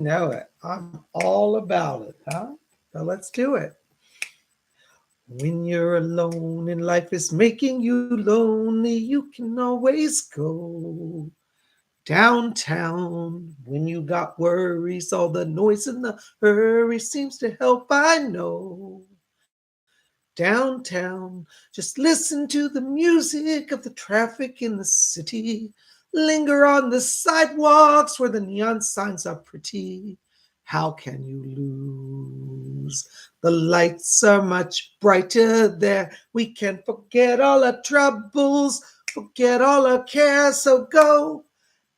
know it. I'm all about it, huh? So let's do it. When you're alone and life is making you lonely, you can always go downtown. When you got worries, all the noise and the hurry seems to help, I know. Downtown, just listen to the music of the traffic in the city. Linger on the sidewalks where the neon signs are pretty. How can you lose? The lights are much brighter there. We can forget all our troubles, forget all our cares. So go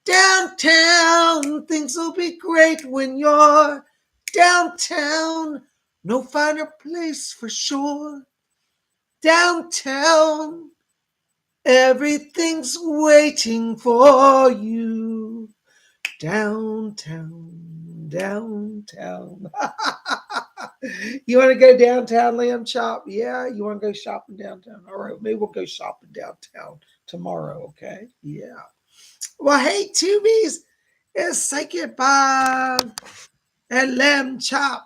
downtown. Things will be great when you're downtown. No finer place for sure. Downtown, everything's waiting for you. Downtown, downtown. You want to go downtown, Lamb Chop? Yeah, you want to go shopping downtown? All right, maybe we'll go shopping downtown tomorrow, okay? Yeah. Well, hey, Tubies, it's Psychic Bob and Lamb Chop.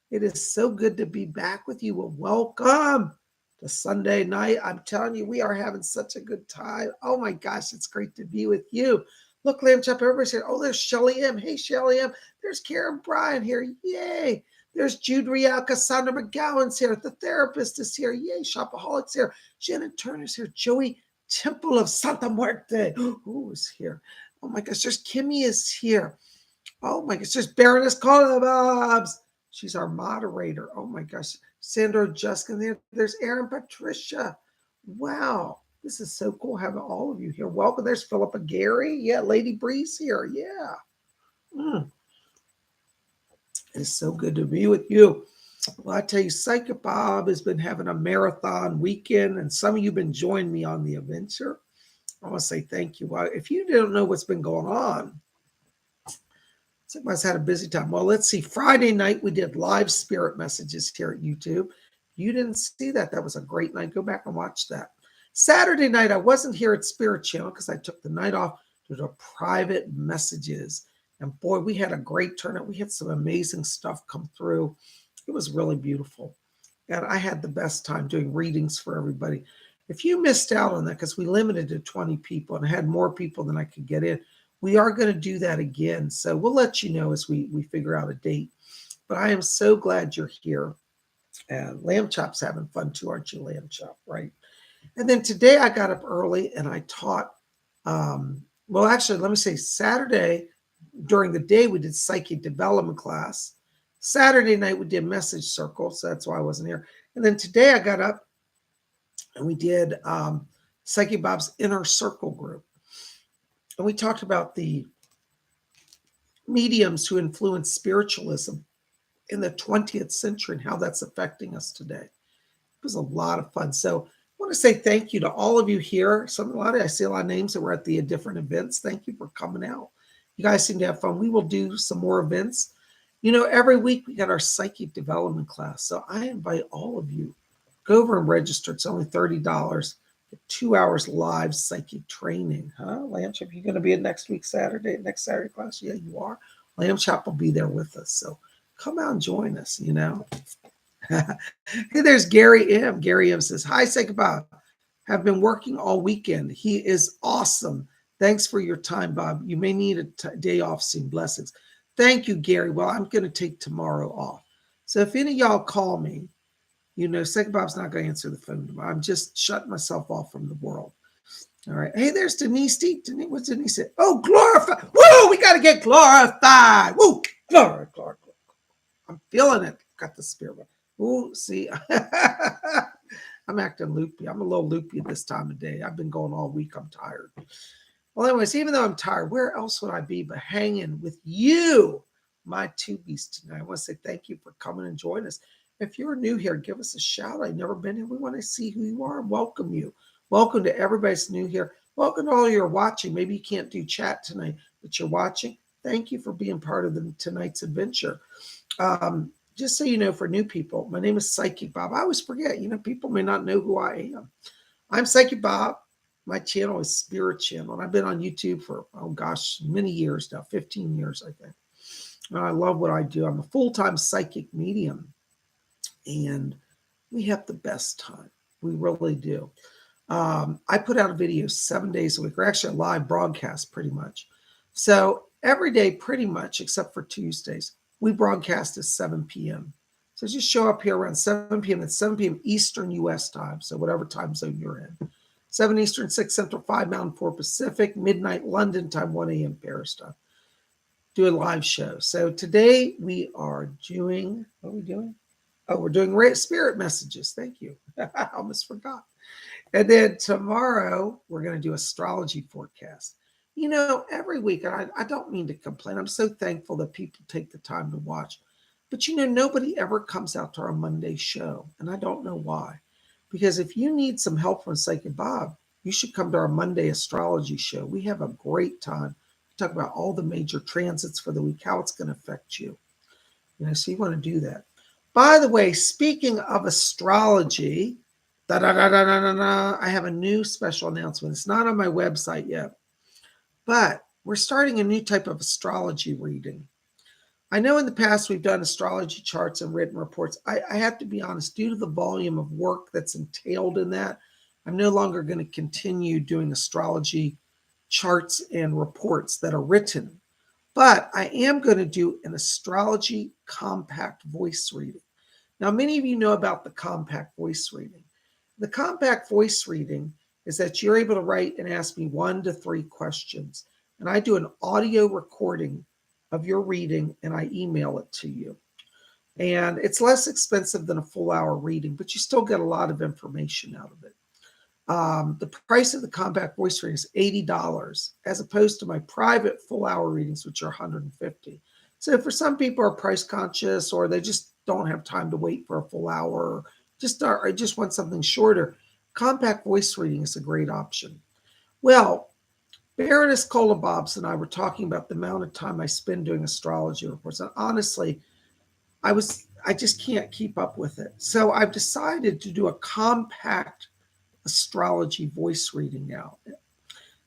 It is so good to be back with you. Well, welcome to Sunday night. I'm telling you, we are having such a good time. Oh my gosh, it's great to be with you. Look, Lamb Chop, everybody's here. Oh, there's Shelly M. Hey, Shelly M. There's Karen Bryan here. Yay. There's Jude Rial. Cassandra McGowan's here. The therapist is here. Yay. Shopaholics here. Shannon Turner's here. Joey Temple of Santa Muerte. Who is here? Oh my gosh, there's Kimmy is here. Oh my gosh, there's Baroness Bobs. She's our moderator. Oh my gosh. Sandra Juskin there. There's Erin Patricia. Wow. This is so cool having all of you here. Welcome. There's Philippa Gary. Yeah, Lady Breeze here. Yeah. It's so good to be with you. Well, I tell you, Psychic Bob has been having a marathon weekend, and some of you have been joining me on the adventure. I want to say thank you. Well, if you don't know what's been going on, Sigma's had a busy time. Well, let's see. Friday night, we did live spirit messages here at YouTube. You didn't see that. That was a great night. Go back and watch that. Saturday night, I wasn't here at Spirit Channel because I took the night off to do private messages. And boy, we had a great turnout. We had some amazing stuff come through. It was really beautiful. And I had the best time doing readings for everybody. If you missed out on that, because we limited to 20 people and had more people than I could get in, we are going to do that again. So we'll let you know as we figure out a date. But I am so glad you're here. And Lamb Chop's having fun too, aren't you, Lamb Chop? Right? And then today I got up early and I taught, well, actually, let me say Saturday during the day we did psychic development class. Saturday night we did message circle, so that's why I wasn't here. And then today I got up and we did Psychic Bob's Inner Circle group. And we talked about the mediums who influenced spiritualism in the 20th century and how that's affecting us today. It was a lot of fun. So I want to say thank you to all of you here. I see a lot of names that were at the different events. Thank you for coming out. You guys seem to have fun. We will do some more events. You know, every week we got our psychic development class. So I invite all of you, go over and register. It's only $30. 2 hours live psychic training, huh? Lamb Chop, you going to be at next Saturday class? Yeah, you are. Lamb Chop will be there with us. So come out and join us, you know. Hey, there's Gary M. Gary M says, hi, Psychic Bob. Have been working all weekend. He is awesome. Thanks for your time, Bob. You may need a day off soon. Blessings. Thank you, Gary. Well, I'm going to take tomorrow off. So if any of y'all call me, you know, Psychic Bob's not going to answer the phone tomorrow. I'm just shutting myself off from the world. All right. Hey, there's Denise. Denise, what's Denise say? Oh, glorified. Woo, we got to get glorified. Woo, glory. I'm feeling it. Got the spirit. Ooh, see, I'm acting loopy. I'm a little loopy at this time of day. I've been going all week. I'm tired. Well, anyways, even though I'm tired, where else would I be but hanging with you, my tubies tonight? I want to say thank you for coming and joining us. If you're new here, give us a shout. I've never been here. We want to see who you are and welcome you. Welcome to everybody that's new here. Welcome to all you're watching. Maybe you can't do chat tonight, but you're watching. Thank you for being part of tonight's adventure. Just so you know, for new people, my name is Psychic Bob. I always forget, you know, people may not know who I am. I'm Psychic Bob. My channel is Spirit Channel, and I've been on YouTube for, oh gosh, many years now, 15 years, I think. I love what I do. I'm a full-time psychic medium, and we have the best time. We really do. I put out a video 7 days a week, or actually a live broadcast pretty much. So every day, pretty much, except for Tuesdays, we broadcast at 7 p.m. So just show up here around 7 p.m. It's 7 p.m. Eastern U.S. time, so whatever time zone you're in. 7 Eastern, 6 Central, 5 Mountain, 4 Pacific, midnight London time, 1 a.m. Paris time. Do a live show. So today we are doing, what are we doing? Oh, we're doing spirit messages. Thank you. I almost forgot. And then tomorrow, we're going to do astrology forecast. You know, every week, and I don't mean to complain. I'm so thankful that people take the time to watch. But, you know, nobody ever comes out to our Monday show. And I don't know why. Because if you need some help from Psychic Bob, you should come to our Monday astrology show. We have a great time. We talk about all the major transits for the week, how it's going to affect you. You know, so you want to do that. By the way, speaking of astrology, I have a new special announcement. It's not on my website yet, but we're starting a new type of astrology reading. I know in the past we've done astrology charts and written reports. I have to be honest, due to the volume of work that's entailed in that, I'm no longer going to continue doing astrology charts and reports that are written. But I am going to do an astrology compact voice reading. Now, many of you know about the compact voice reading. The compact voice reading is that you're able to write and ask me 1 to 3 questions. And I do an audio recording of your reading and I email it to you. And it's less expensive than a full hour reading, but you still get a lot of information out of it. The price of the compact voice reading is $80, as opposed to my private full hour readings, which are $150. So for some people are price conscious, or they just don't have time to wait for a full hour, or I just want something shorter, compact voice reading is a great option. Well, Baroness Cola Bobs and I were talking about the amount of time I spend doing astrology reports. And honestly, I just can't keep up with it. So I've decided to do a compact astrology voice reading now.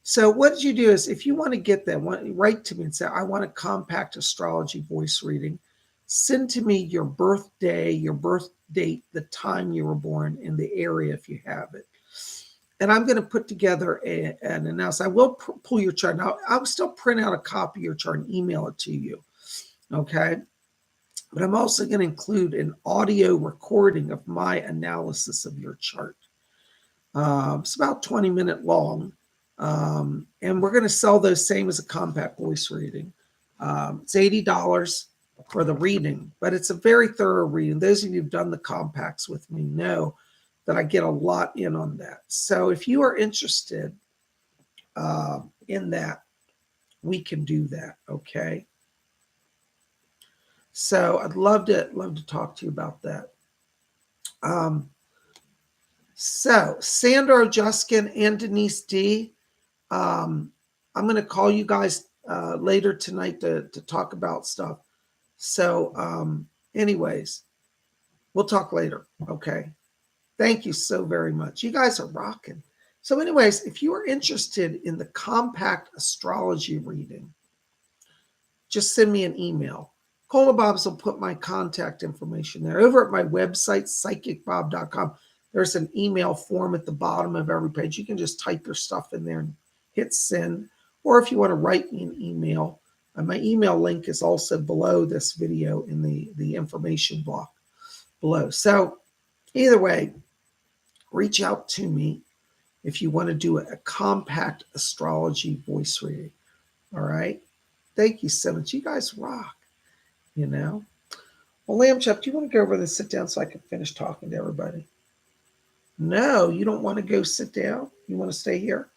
So what you do is, if you want to get that, write to me and say, I want a compact astrology voice reading. Send to me your birthday, your birth date, the time you were born, in the area if you have it. And I'm going to put together an announcement. I will pull your chart. Now, I'll still print out a copy of your chart and email it to you. Okay. But I'm also going to include an audio recording of my analysis of your chart. It's about 20-minute long. And we're going to sell those same as a compact voice reading. It's $80 for the reading, but it's a very thorough reading. Those of you who've done the compacts with me know that I get a lot in on that. So if you are interested in that, we can do that. Okay. So I'd love to talk to you about that. So Sandra Juskin and Denise D. I'm going to call you guys later tonight to talk about stuff. So anyways, we'll talk later. Okay. Thank you so very much. You guys are rocking. So anyways, if you are interested in the compact astrology reading, just send me an email. Cola Bobs will put my contact information there. Over at my website, PsychicBob.com, there's an email form at the bottom of every page. You can just type your stuff in there and hit send. Or if you want to write me an email, my email link is also below this video in the information block below. So either way, reach out to me if you want to do a compact astrology voice reading. All right. Thank you so much. You guys rock, you know. Well, Lamb Chop, do you want to go over there and sit down so I can finish talking to everybody? No, you don't want to go sit down? You want to stay here?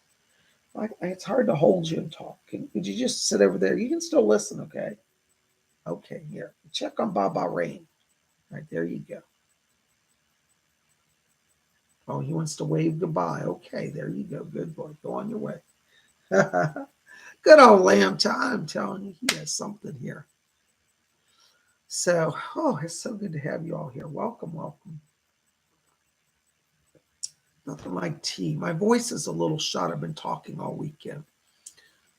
It's hard to hold you and talk. Could you just sit over there? You can still listen, okay? Okay, here. Check on Baba Rain. All right, there you go. Oh, he wants to wave goodbye. Okay, there you go. Good boy. Go on your way. Good old Lamb Chop. I'm telling you, he has something here. So, it's so good to have you all here. Welcome, welcome. Nothing like tea. My voice is a little shot. I've been talking all weekend.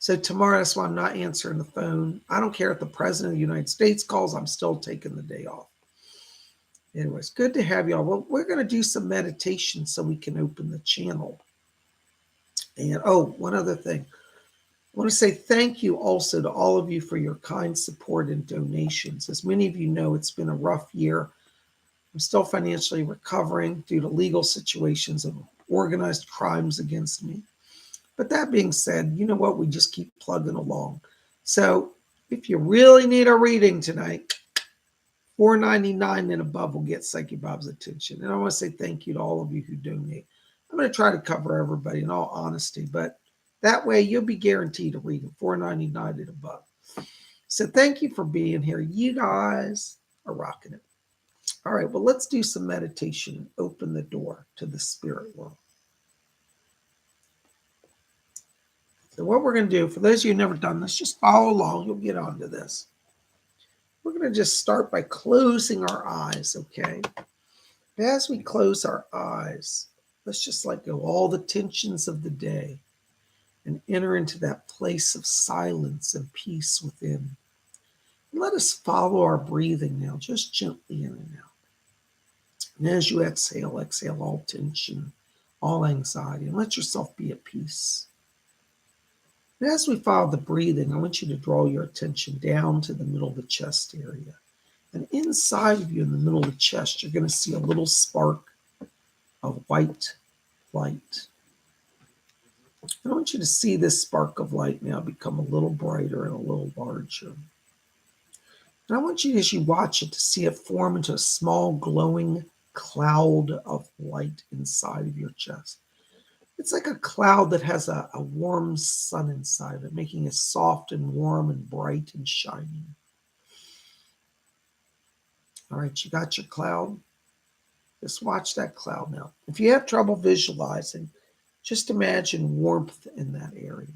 So tomorrow, that's why I'm not answering the phone. I don't care if the President of the United States calls, I'm still taking the day off. Anyways, good to have y'all. Well, we're going to do some meditation so we can open the channel. And one other thing. I want to say thank you also to all of you for your kind support and donations. As many of you know, it's been a rough year. I'm still financially recovering due to legal situations and organized crimes against me. But that being said, you know what? We just keep plugging along. So if you really need a reading tonight, $4.99 and above will get Psychic Bob's attention. And I want to say thank you to all of you who donate. I'm going to try to cover everybody in all honesty, but that way you'll be guaranteed a reading, $4.99 and above. So thank you for being here. You guys are rocking it. All right, well, let's do some meditation and open the door to the spirit world. So what we're going to do, for those of you who've never done this, just follow along. You'll get onto this. We're going to just start by closing our eyes, okay? As we close our eyes, let's just let go all the tensions of the day and enter into that place of silence and peace within. Let us follow our breathing now, just gently in and out. And as you exhale, exhale all tension, all anxiety, and let yourself be at peace. And as we follow the breathing, I want you to draw your attention down to the middle of the chest area. And inside of you, in the middle of the chest, you're going to see a little spark of white light. I want you to see this spark of light now become a little brighter and a little larger. And I want you, as you watch it, to see it form into a small glowing cloud of light inside of your chest. It's like a cloud that has a warm sun inside of it, making it soft and warm and bright and shining. All right, you got your cloud? Just watch that cloud now. If you have trouble visualizing, just imagine warmth in that area.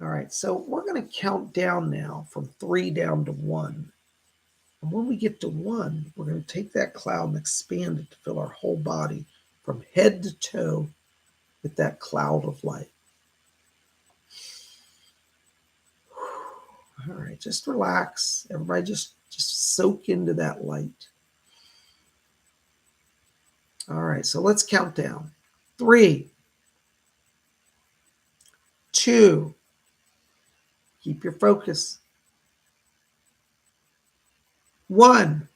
All right, so we're going to count down now from 3 down to 1. And when we get to 1, we're going to take that cloud and expand it to fill our whole body from head to toe with that cloud of light. All right, just relax. Everybody just soak into that light. All right, so let's count down. 3, 2, keep your focus. 1,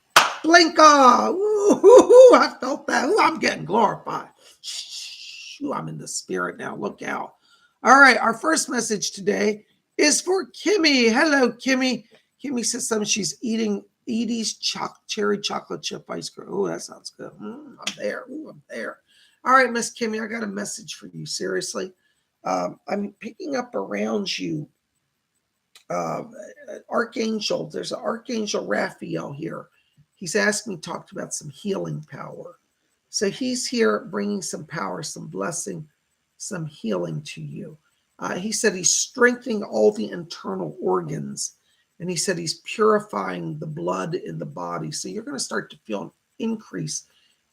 blink off. Ooh, I felt that. Ooh, I'm getting glorified. Ooh, I'm in the spirit now. Look out. All right, our first message today is for Kimmy. Hello, Kimmy. Kimmy says something. She's eating Edie's cherry chocolate chip ice cream. Oh, that sounds good. I'm there. Ooh, I'm there. All right, Miss Kimmy, I got a message for you. Seriously. I'm picking up around you Archangel. There's an Archangel Raphael here. He's asked me to talk about some healing power. So he's here bringing some power, some blessing, some healing to you. He said he's strengthening all the internal organs. And he said he's purifying the blood in the body. So you're going to start to feel an increase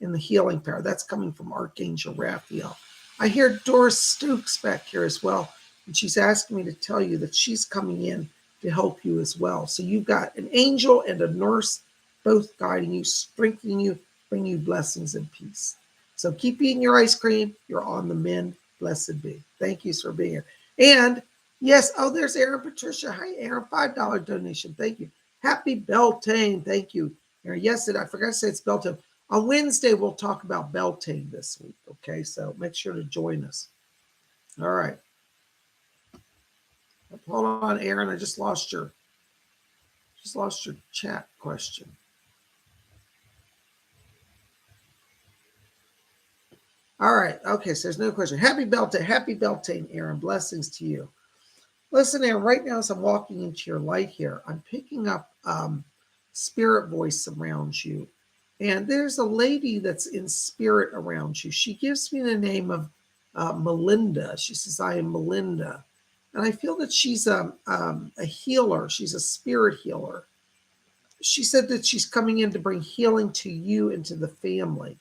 in the healing power. That's coming from Archangel Raphael. I hear Doris Stokes back here as well. And she's asking me to tell you that she's coming in to help you as well. So you've got an angel and a nurse both guiding you, strengthening you, bringing you blessings and peace. So keep eating your ice cream. You're on the mend. Blessed be. Thank you for being here. And yes, there's Aaron Patricia. Hi, Aaron. $5 donation. Thank you. Happy Beltane. Thank you, Aaron. Yes, I forgot to say it's Beltane. On Wednesday, we'll talk about Beltane this week. Okay, so make sure to join us. All right. Hold on, Aaron. I just lost your chat question. All right. Okay, so there's no question. Happy Beltane, Aaron. Blessings to you. Listen, Aaron, right now as I'm walking into your light here, I'm picking up spirit voice around you. And there's a lady that's in spirit around you. She gives me the name of Melinda. She says, I am Melinda. And I feel that she's a healer. She's a spirit healer. She said that she's coming in to bring healing to you and to the family.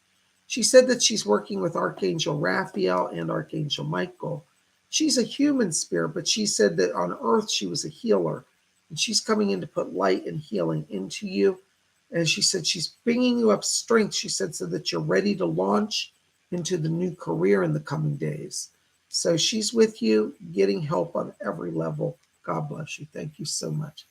She said that she's working with Archangel Raphael and Archangel Michael. she's a human spirit, but she said that on earth she was a healer. And she's coming in to put light and healing into you. And she said she's bringing you up strength, she said, so that you're ready to launch into the new career in the coming days. So she's with you, getting help on every level. God bless you. Thank you so much.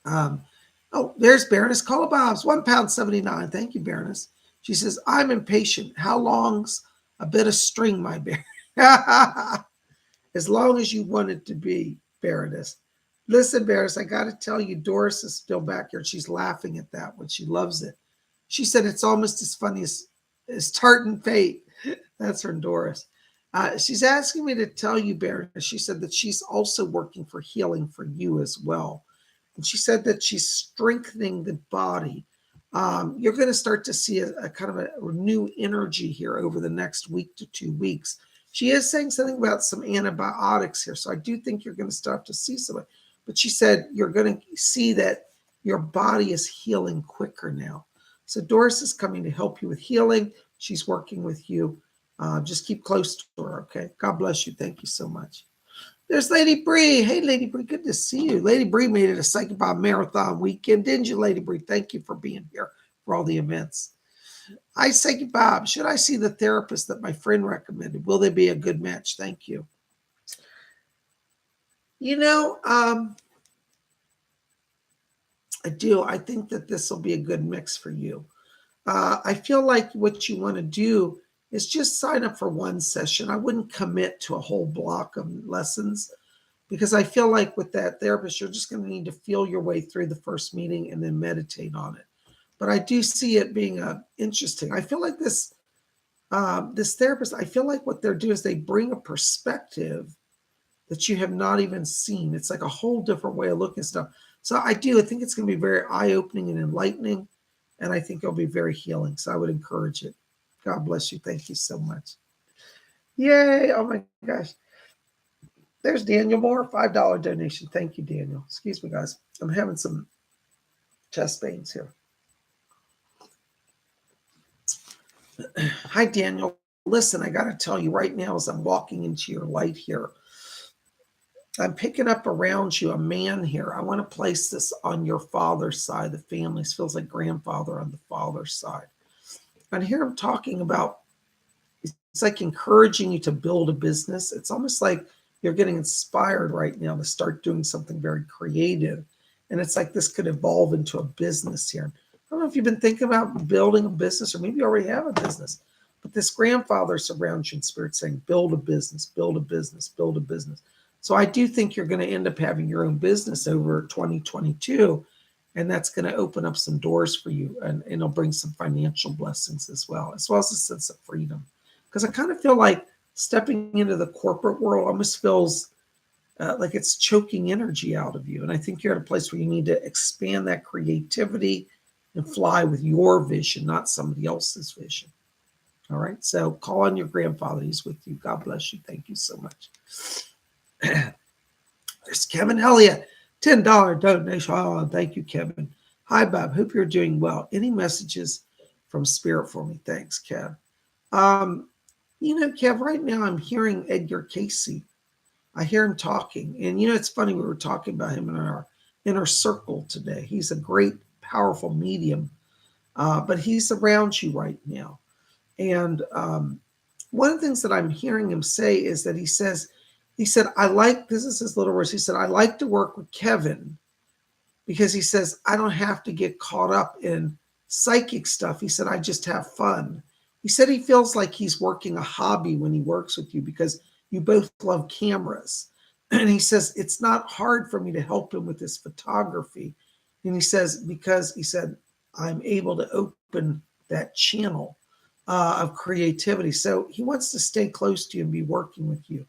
Oh, there's Baroness Colabob's, £1.79. Thank you, Baroness. She says, I'm impatient. How long's a bit of string, my bear? As long as you want it to be, Baroness. Listen, Baroness, I got to tell you, Doris is still back here. She's laughing at that one. She loves it. She said it's almost as funny as Tartan Fate. That's from Doris. She's asking me to tell you, Baroness, she said that she's also working for healing for you as well. And she said that she's strengthening the body. You're going to start to see a kind of a new energy here over the next week to 2 weeks. She is saying something about some antibiotics here. So I do think you're going to start to see some. But she said you're going to see that your body is healing quicker now. So Doris is coming to help you with healing. She's working with you. Just keep close to her, okay? God bless you. Thank you so much. There's Lady Bree. Hey, Lady Bree, good to see you. Lady Bree made it a Psychic Bob Marathon weekend, didn't you, Lady Bree? Thank you for being here for all the events. Hi, Psychic Bob. Should I see the therapist that my friend recommended? Will they be a good match? Thank you. You know, I do. I think that this will be a good mix for you. I feel like what you want to do is just sign up for one session. I wouldn't commit to a whole block of lessons because I feel like with that therapist, you're just going to need to feel your way through the first meeting and then meditate on it. But I do see it being interesting. I feel like this therapist, I feel like what they're doing is they bring a perspective that you have not even seen. It's like a whole different way of looking at stuff. So I think it's going to be very eye-opening and enlightening, and I think it'll be very healing. So I would encourage it. God bless you. Thank you so much. Yay. Oh my gosh. There's Daniel Moore, $5 donation. Thank you, Daniel. Excuse me, guys. I'm having some chest pains here. Hi, Daniel. Listen, I got to tell you right now as I'm walking into your light here, I'm picking up around you a man here. I want to place this on your father's side. The family feels like grandfather on the father's side. And here I'm talking about, it's like encouraging you to build a business. It's almost like you're getting inspired right now to start doing something very creative. And it's like this could evolve into a business here. I don't know if you've been thinking about building a business, or maybe you already have a business, but this grandfather surrounds you in spirit saying, build a business, build a business, build a business. So I do think you're going to end up having your own business over 2022, and that's going to open up some doors for you, and it'll bring some financial blessings as well as a sense of freedom. Because I kind of feel like stepping into the corporate world almost feels like it's choking energy out of you. And I think you're at a place where you need to expand that creativity and fly with your vision, not somebody else's vision. All right. So call on your grandfather. He's with you. God bless you. Thank you so much. There's Kevin Elliott, $10 donation. Oh, thank you, Kevin. Hi, Bob. Hope you're doing well. Any messages from Spirit for me? Thanks, Kev. Kev, right now I'm hearing Edgar Casey. I hear him talking. And, it's funny, we were talking about him in our inner circle today. He's a great, powerful medium, but he's around you right now. And one of the things that I'm hearing him say is that he said, this is his little words. He said, I like to work with Kevin because he says, I don't have to get caught up in psychic stuff. He said, I just have fun. He said he feels like he's working a hobby when he works with you because you both love cameras. And he says, it's not hard for me to help him with his photography. And he says, because he said, I'm able to open that channel of creativity. So he wants to stay close to you and be working with you.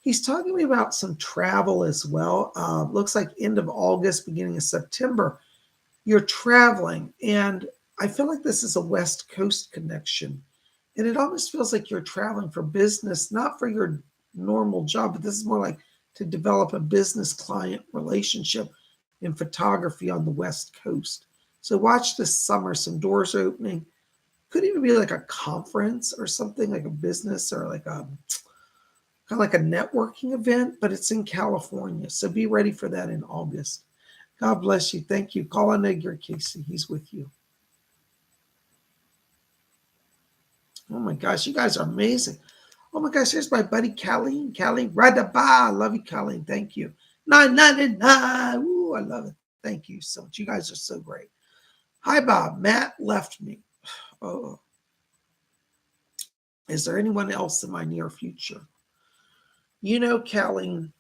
He's talking to me about some travel as well. Looks like end of August, beginning of September, you're traveling. And I feel like this is a West Coast connection. And it almost feels like you're traveling for business, not for your normal job, but this is more like to develop a business client relationship in photography on the West Coast. So watch this summer, some doors are opening. Could even be like a conference or something, like a business or like a kind of like a networking event, but it's in California. So be ready for that in August. God bless you. Thank you. Call on Edgar Casey. He's with you. Oh my gosh, you guys are amazing. Oh my gosh, here's my buddy Colleen. Colleen, Radaba. Love you, Colleen. Thank you. 999. Ooh, I love it. Thank you so much. You guys are so great. Hi, Bob. Matt left me. Oh. Is there anyone else in my near future? You know, Colleen,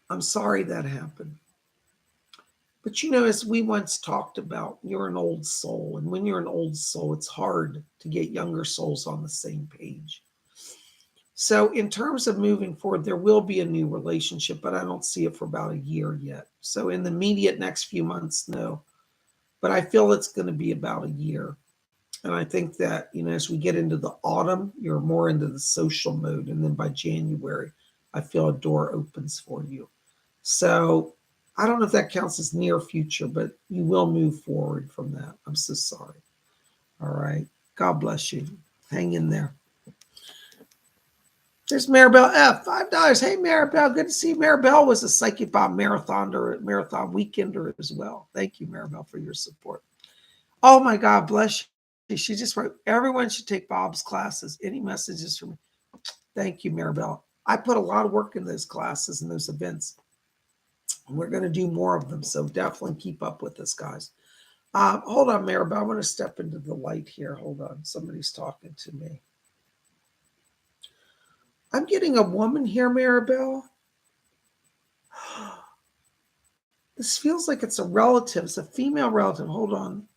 I'm sorry that happened. But you know, as we once talked about, you're an old soul. And when you're an old soul, it's hard to get younger souls on the same page. So, in terms of moving forward, there will be a new relationship, but I don't see it for about a year yet. So, in the immediate next few months, no. But I feel it's going to be about a year. And I think that, you know, as we get into the autumn, you're more into the social mode. And then by January, I feel a door opens for you. So, I don't know if that counts as near future, but you will move forward from that. I'm so sorry. All right. God bless you. Hang in there. There's Maribel F. $5. Hey, Maribel. Good to see you. Maribel was a Psychic Bob marathon weekender as well. Thank you, Maribel, for your support. Oh, my God. Bless you. She just wrote, everyone should take Bob's classes. Any messages from me? Thank you, Maribel. I put a lot of work in those classes and those events. And we're going to do more of them. So definitely keep up with this, guys. Hold on, Maribel. I want to step into the light here. Hold on. Somebody's talking to me. I'm getting a woman here, Maribel. This feels like it's a relative. It's a female relative. Hold on.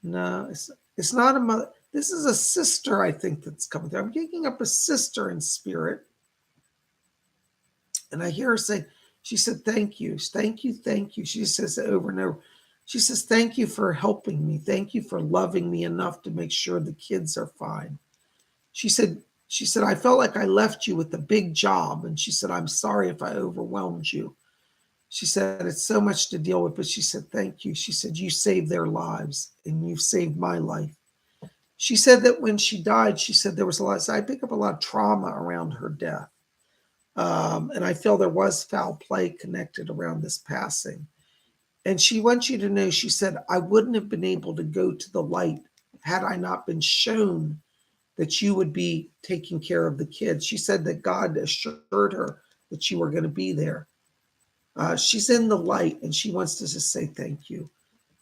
No, it's not a mother. This is a sister, I think, that's coming through. I'm picking up a sister in spirit. And I hear her say, she said, thank you. Thank you. Thank you. She says it over and over. She says, thank you for helping me. Thank you for loving me enough to make sure the kids are fine. She said, I felt like I left you with a big job. And she said, I'm sorry if I overwhelmed you. She said, it's so much to deal with, but she said, thank you. She said, you saved their lives and you've saved my life. She said that when she died, she said there was a lot. So I pick up a lot of trauma around her death. And I feel there was foul play connected around this passing. And she wants you to know, she said, I wouldn't have been able to go to the light had I not been shown that you would be taking care of the kids. She said that God assured her that you were going to be there. She's in the light and she wants to just say thank you.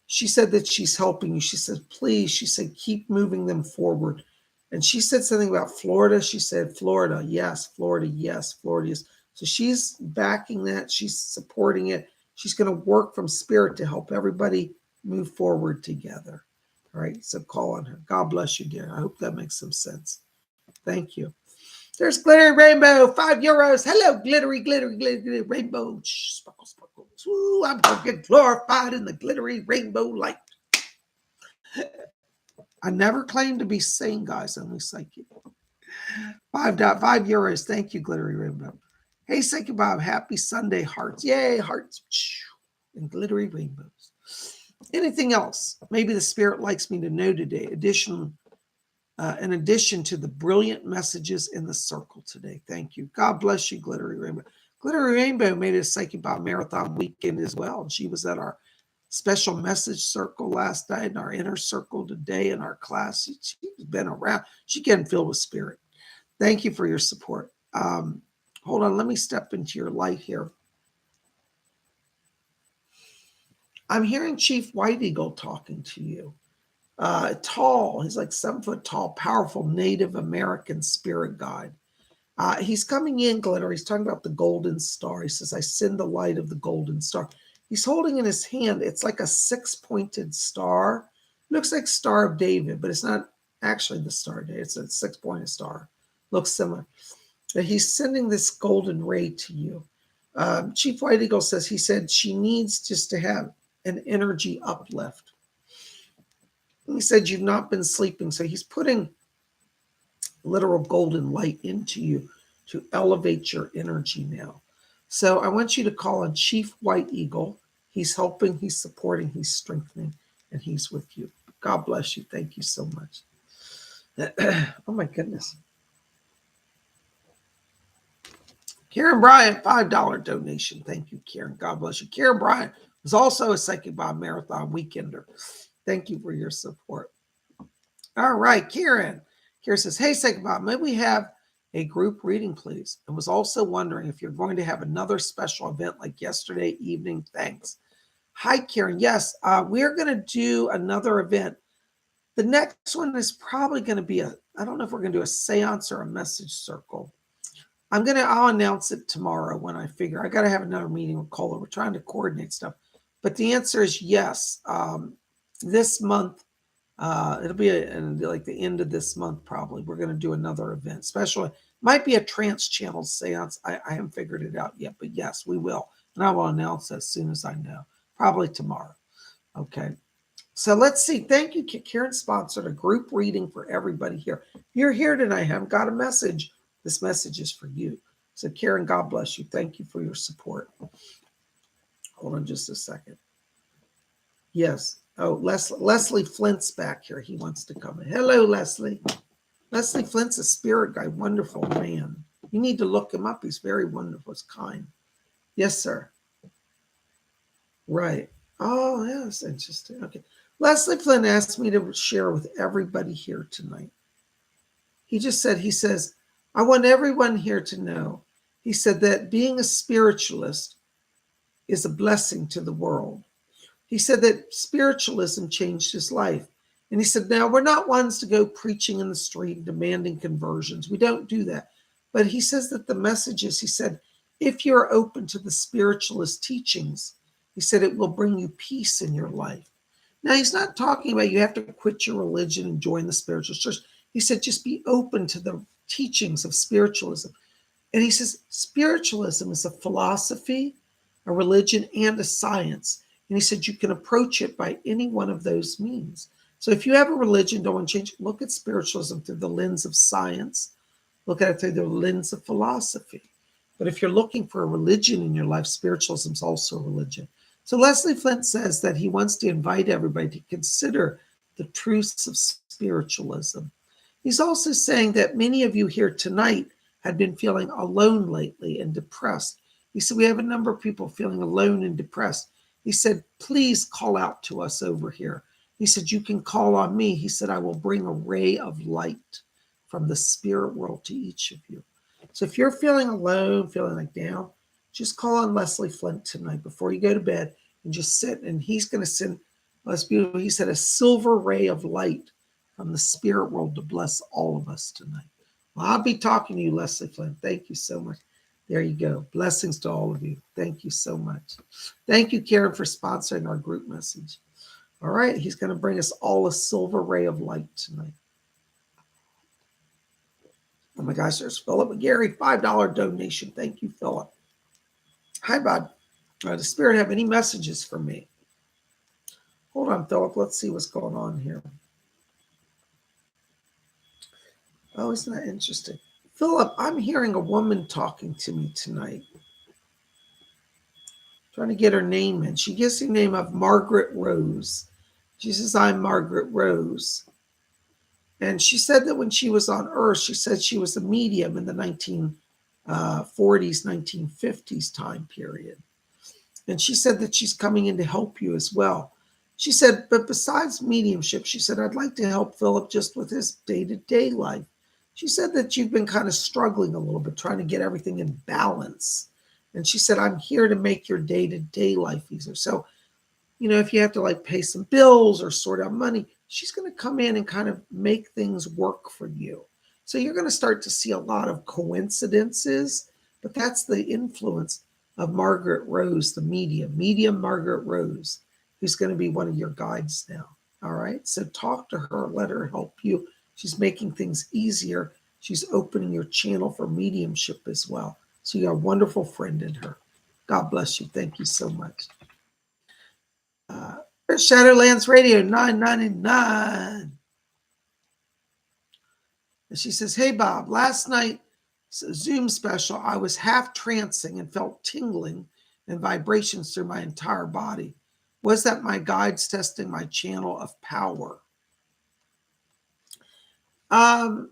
She said that she's helping you. She said, please, she said, keep moving them forward. And she said something about Florida. She said, Florida, yes, Florida, yes, Florida, yes. So she's backing that. She's supporting it. She's going to work from spirit to help everybody move forward together. All right, so call on her. God bless you, dear. I hope that makes some sense. Thank you. There's Glittery Rainbow, €5. Hello, glittery, glittery, glittery rainbow. Sparkle, sparkle. Ooh, I'm going to get glorified in the glittery rainbow light. I never claimed to be sane, guys, only psychic. €5. Thank you, Glittery Rainbow. Hey, Psychic Bob, happy Sunday, hearts. Yay, hearts. And glittery rainbows. Anything else? Maybe the spirit likes me to know today. In addition to the brilliant messages in the circle today. Thank you. God bless you, Glittery Rainbow. Glittery Rainbow made a Psychic Bob marathon weekend as well. And she was at our special message circle last night and our inner circle today in our class. She's been around. She's getting filled with spirit. Thank you for your support. Hold on. Let me step into your light here. I'm hearing Chief White Eagle talking to you. Tall, he's like 7 foot tall, powerful Native American spirit guide. He's coming in, Glitter. He's talking about the golden star. He says, I send the light of the golden star. He's holding in his hand, it's like a 6-pointed star. Looks like Star of David, but it's not actually the Star of David. It's a 6-pointed star. Looks similar. But he's sending this golden ray to you. Chief White Eagle says, he said she needs just to have an energy uplift. He said you've not been sleeping, so he's putting literal golden light into you to elevate your energy now. So I want you to call on Chief White Eagle He's helping, he's supporting, he's strengthening, and he's with you. God bless you. Thank you so much. Oh my goodness. Karen Bryant, $5 donation. Thank you, Karen. God bless you. Karen Bryant was also a Psychic Bob Marathon weekender. Thank you for your support. All right, Karen. Karen says, hey, Psychic Bob, may we have a group reading, please? And was also wondering if you're going to have another special event like yesterday evening. Thanks. Hi, Karen. Yes, we're going to do another event. The next one is probably going to be I don't know if we're going to do a seance or a message circle. I'll announce it tomorrow when I figure. I got to have another meeting with Cola. We're trying to coordinate stuff. But the answer is yes. This month, it'll be like the end of this month, probably. We're going to do another event. Especially, might be a trance channel seance. I haven't figured it out yet. But yes, we will. And I will announce as soon as I know. Probably tomorrow. Okay. So let's see. Thank you. Karen sponsored a group reading for everybody here. If you're here tonight, haven't got a message, this message is for you. So Karen, God bless you. Thank you for your support. Hold on just a second. Yes. Oh, Leslie Flint's back here. He wants to come in. Hello, Leslie. Leslie Flint's a spirit guide. Wonderful man. You need to look him up. He's very wonderful. He's kind. Yes, sir. Right. Oh, yeah, that's interesting. Okay. Leslie Flynn asked me to share with everybody here tonight. He says, I want everyone here to know, he said, that being a spiritualist is a blessing to the world. He said that spiritualism changed his life. And he said, now we're not ones to go preaching in the street, demanding conversions. We don't do that. But he says that the message is, he said, if you're open to the spiritualist teachings, he said, it will bring you peace in your life. Now, he's not talking about you have to quit your religion and join the spiritual church. He said, just be open to the teachings of spiritualism. And he says, spiritualism is a philosophy, a religion, and a science. And he said, you can approach it by any one of those means. So if you have a religion, don't want to change it, look at spiritualism through the lens of science. Look at it through the lens of philosophy. But if you're looking for a religion in your life, spiritualism is also a religion. So Leslie Flint says that he wants to invite everybody to consider the truths of spiritualism. He's also saying that many of you here tonight have been feeling alone lately and depressed. He said, we have a number of people feeling alone and depressed. He said, please call out to us over here. He said, you can call on me. He said, I will bring a ray of light from the spirit world to each of you. So if you're feeling alone, feeling like down, just call on Leslie Flint tonight before you go to bed and just sit. And he's going to send, that's beautiful. He said, a silver ray of light from the spirit world to bless all of us tonight. Well, I'll be talking to you, Leslie Flint. Thank you so much. There you go. Blessings to all of you. Thank you so much. Thank you, Karen, for sponsoring our group message. All right. He's going to bring us all a silver ray of light tonight. Oh my gosh, there's Philip McGarry, $5 donation. Thank you, Philip. Hi, Bob. Does Spirit have any messages for me? Hold on, Philip. Let's see what's going on here. Oh, isn't that interesting? Philip, I'm hearing a woman talking to me tonight. Trying to get her name in. She gives the name of Margaret Rose. She says, I'm Margaret Rose. And she said that when she was on Earth, she said she was a medium in the 1940s, 1950s time period. And she said that she's coming in to help you as well. She said, but besides mediumship, she said, I'd like to help Philip just with his day-to-day life. She said that you've been kind of struggling a little bit, trying to get everything in balance. And she said, I'm here to make your day-to-day life easier. So, if you have to like pay some bills or sort out money, she's going to come in and kind of make things work for you. So you're going to start to see a lot of coincidences, but that's the influence of Margaret Rose, the medium Margaret Rose, who's going to be one of your guides now. All right. So talk to her, let her help you. She's making things easier. She's opening your channel for mediumship as well. So you got a wonderful friend in her. God bless you. Thank you so much. Shadowlands Radio 999. And she says, hey, Bob, last night, Zoom special, I was half trancing and felt tingling and vibrations through my entire body. Was that my guides testing my channel of power? Well,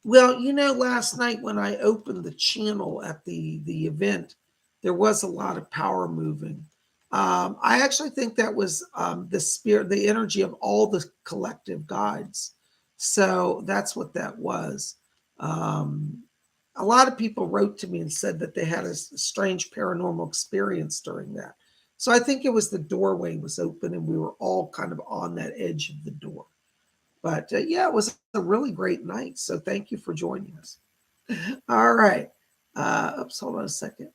last night when I opened the channel at the event, there was a lot of power moving. I actually think that was the spirit, the energy of all the collective guides. So that's what that was. A lot of people wrote to me and said that they had a strange paranormal experience during that. So I think it was the doorway was open and we were all kind of on that edge of the door. But yeah, it was a really great night. So thank you for joining us. All right. Oops, hold on a second.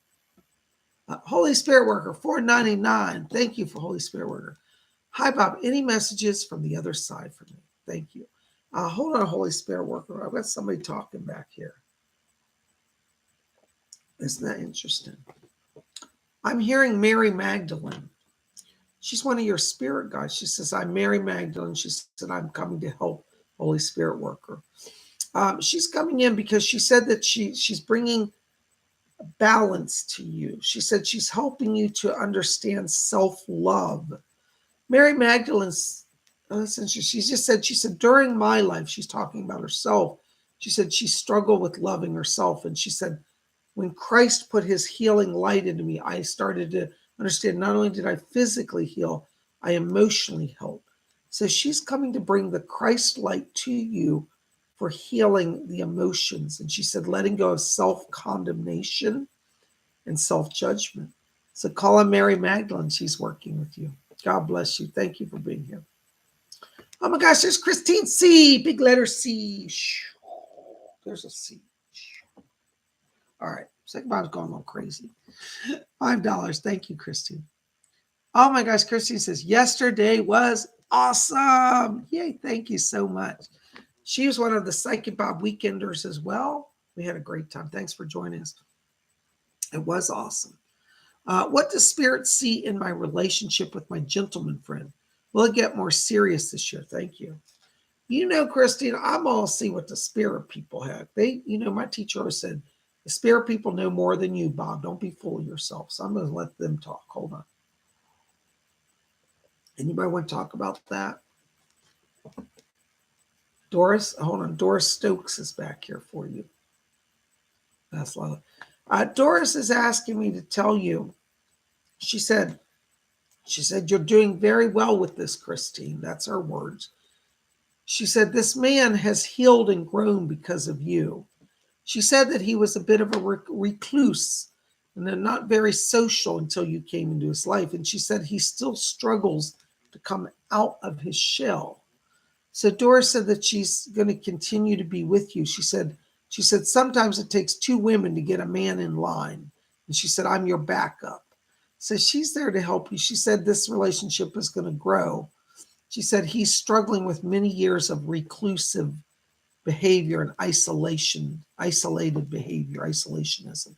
Holy Spirit Worker, $4.99. Thank you for Holy Spirit Worker. Hi, Bob. Any messages from the other side for me? Thank you. Hold on, Holy Spirit Worker. I've got somebody talking back here. Isn't that interesting? I'm hearing Mary Magdalene. She's one of your spirit guides. She says, I'm Mary Magdalene. She said, I'm coming to help Holy Spirit Worker. She's coming in because she said that she's bringing balance to you. She said she's helping you to understand self-love. Mary Magdalene's, she said, during my life, she's talking about herself. She said she struggled with loving herself. And she said, when Christ put his healing light into me, I started to understand not only did I physically heal, I emotionally healed. So she's coming to bring the Christ light to you for healing the emotions. And she said, letting go of self-condemnation and self-judgment. So call on Mary Magdalene. She's working with you. God bless you. Thank you for being here. Oh my gosh, there's Christine C. Big letter C. There's a C. All right. Second Bob's going a little crazy. $5. Thank you, Christine. Oh my gosh, Christine says, yesterday was awesome. Yay. Thank you so much. She was one of the Psychic Bob weekenders as well. We had a great time. Thanks for joining us. It was awesome. What does Spirit see in my relationship with my gentleman friend? Will it get more serious this year? Thank you. Christine, I'm all see what the spirit people have. My teacher always said, the spirit people know more than you, Bob. Don't be full of yourself. So I'm going to let them talk. Hold on. Anybody want to talk about that? Doris, hold on. Doris Stokes is back here for you. That's love. Doris is asking me to tell you. She said, you're doing very well with this, Christine. That's her words. She said, this man has healed and grown because of you. She said that he was a bit of a recluse and then not very social until you came into his life. And she said he still struggles to come out of his shell. So Doris said that she's going to continue to be with you. She said sometimes it takes two women to get a man in line. And she said, I'm your backup. So she's there to help you. She said this relationship is going to grow. She said he's struggling with many years of reclusive behavior and isolated behavior, isolationism.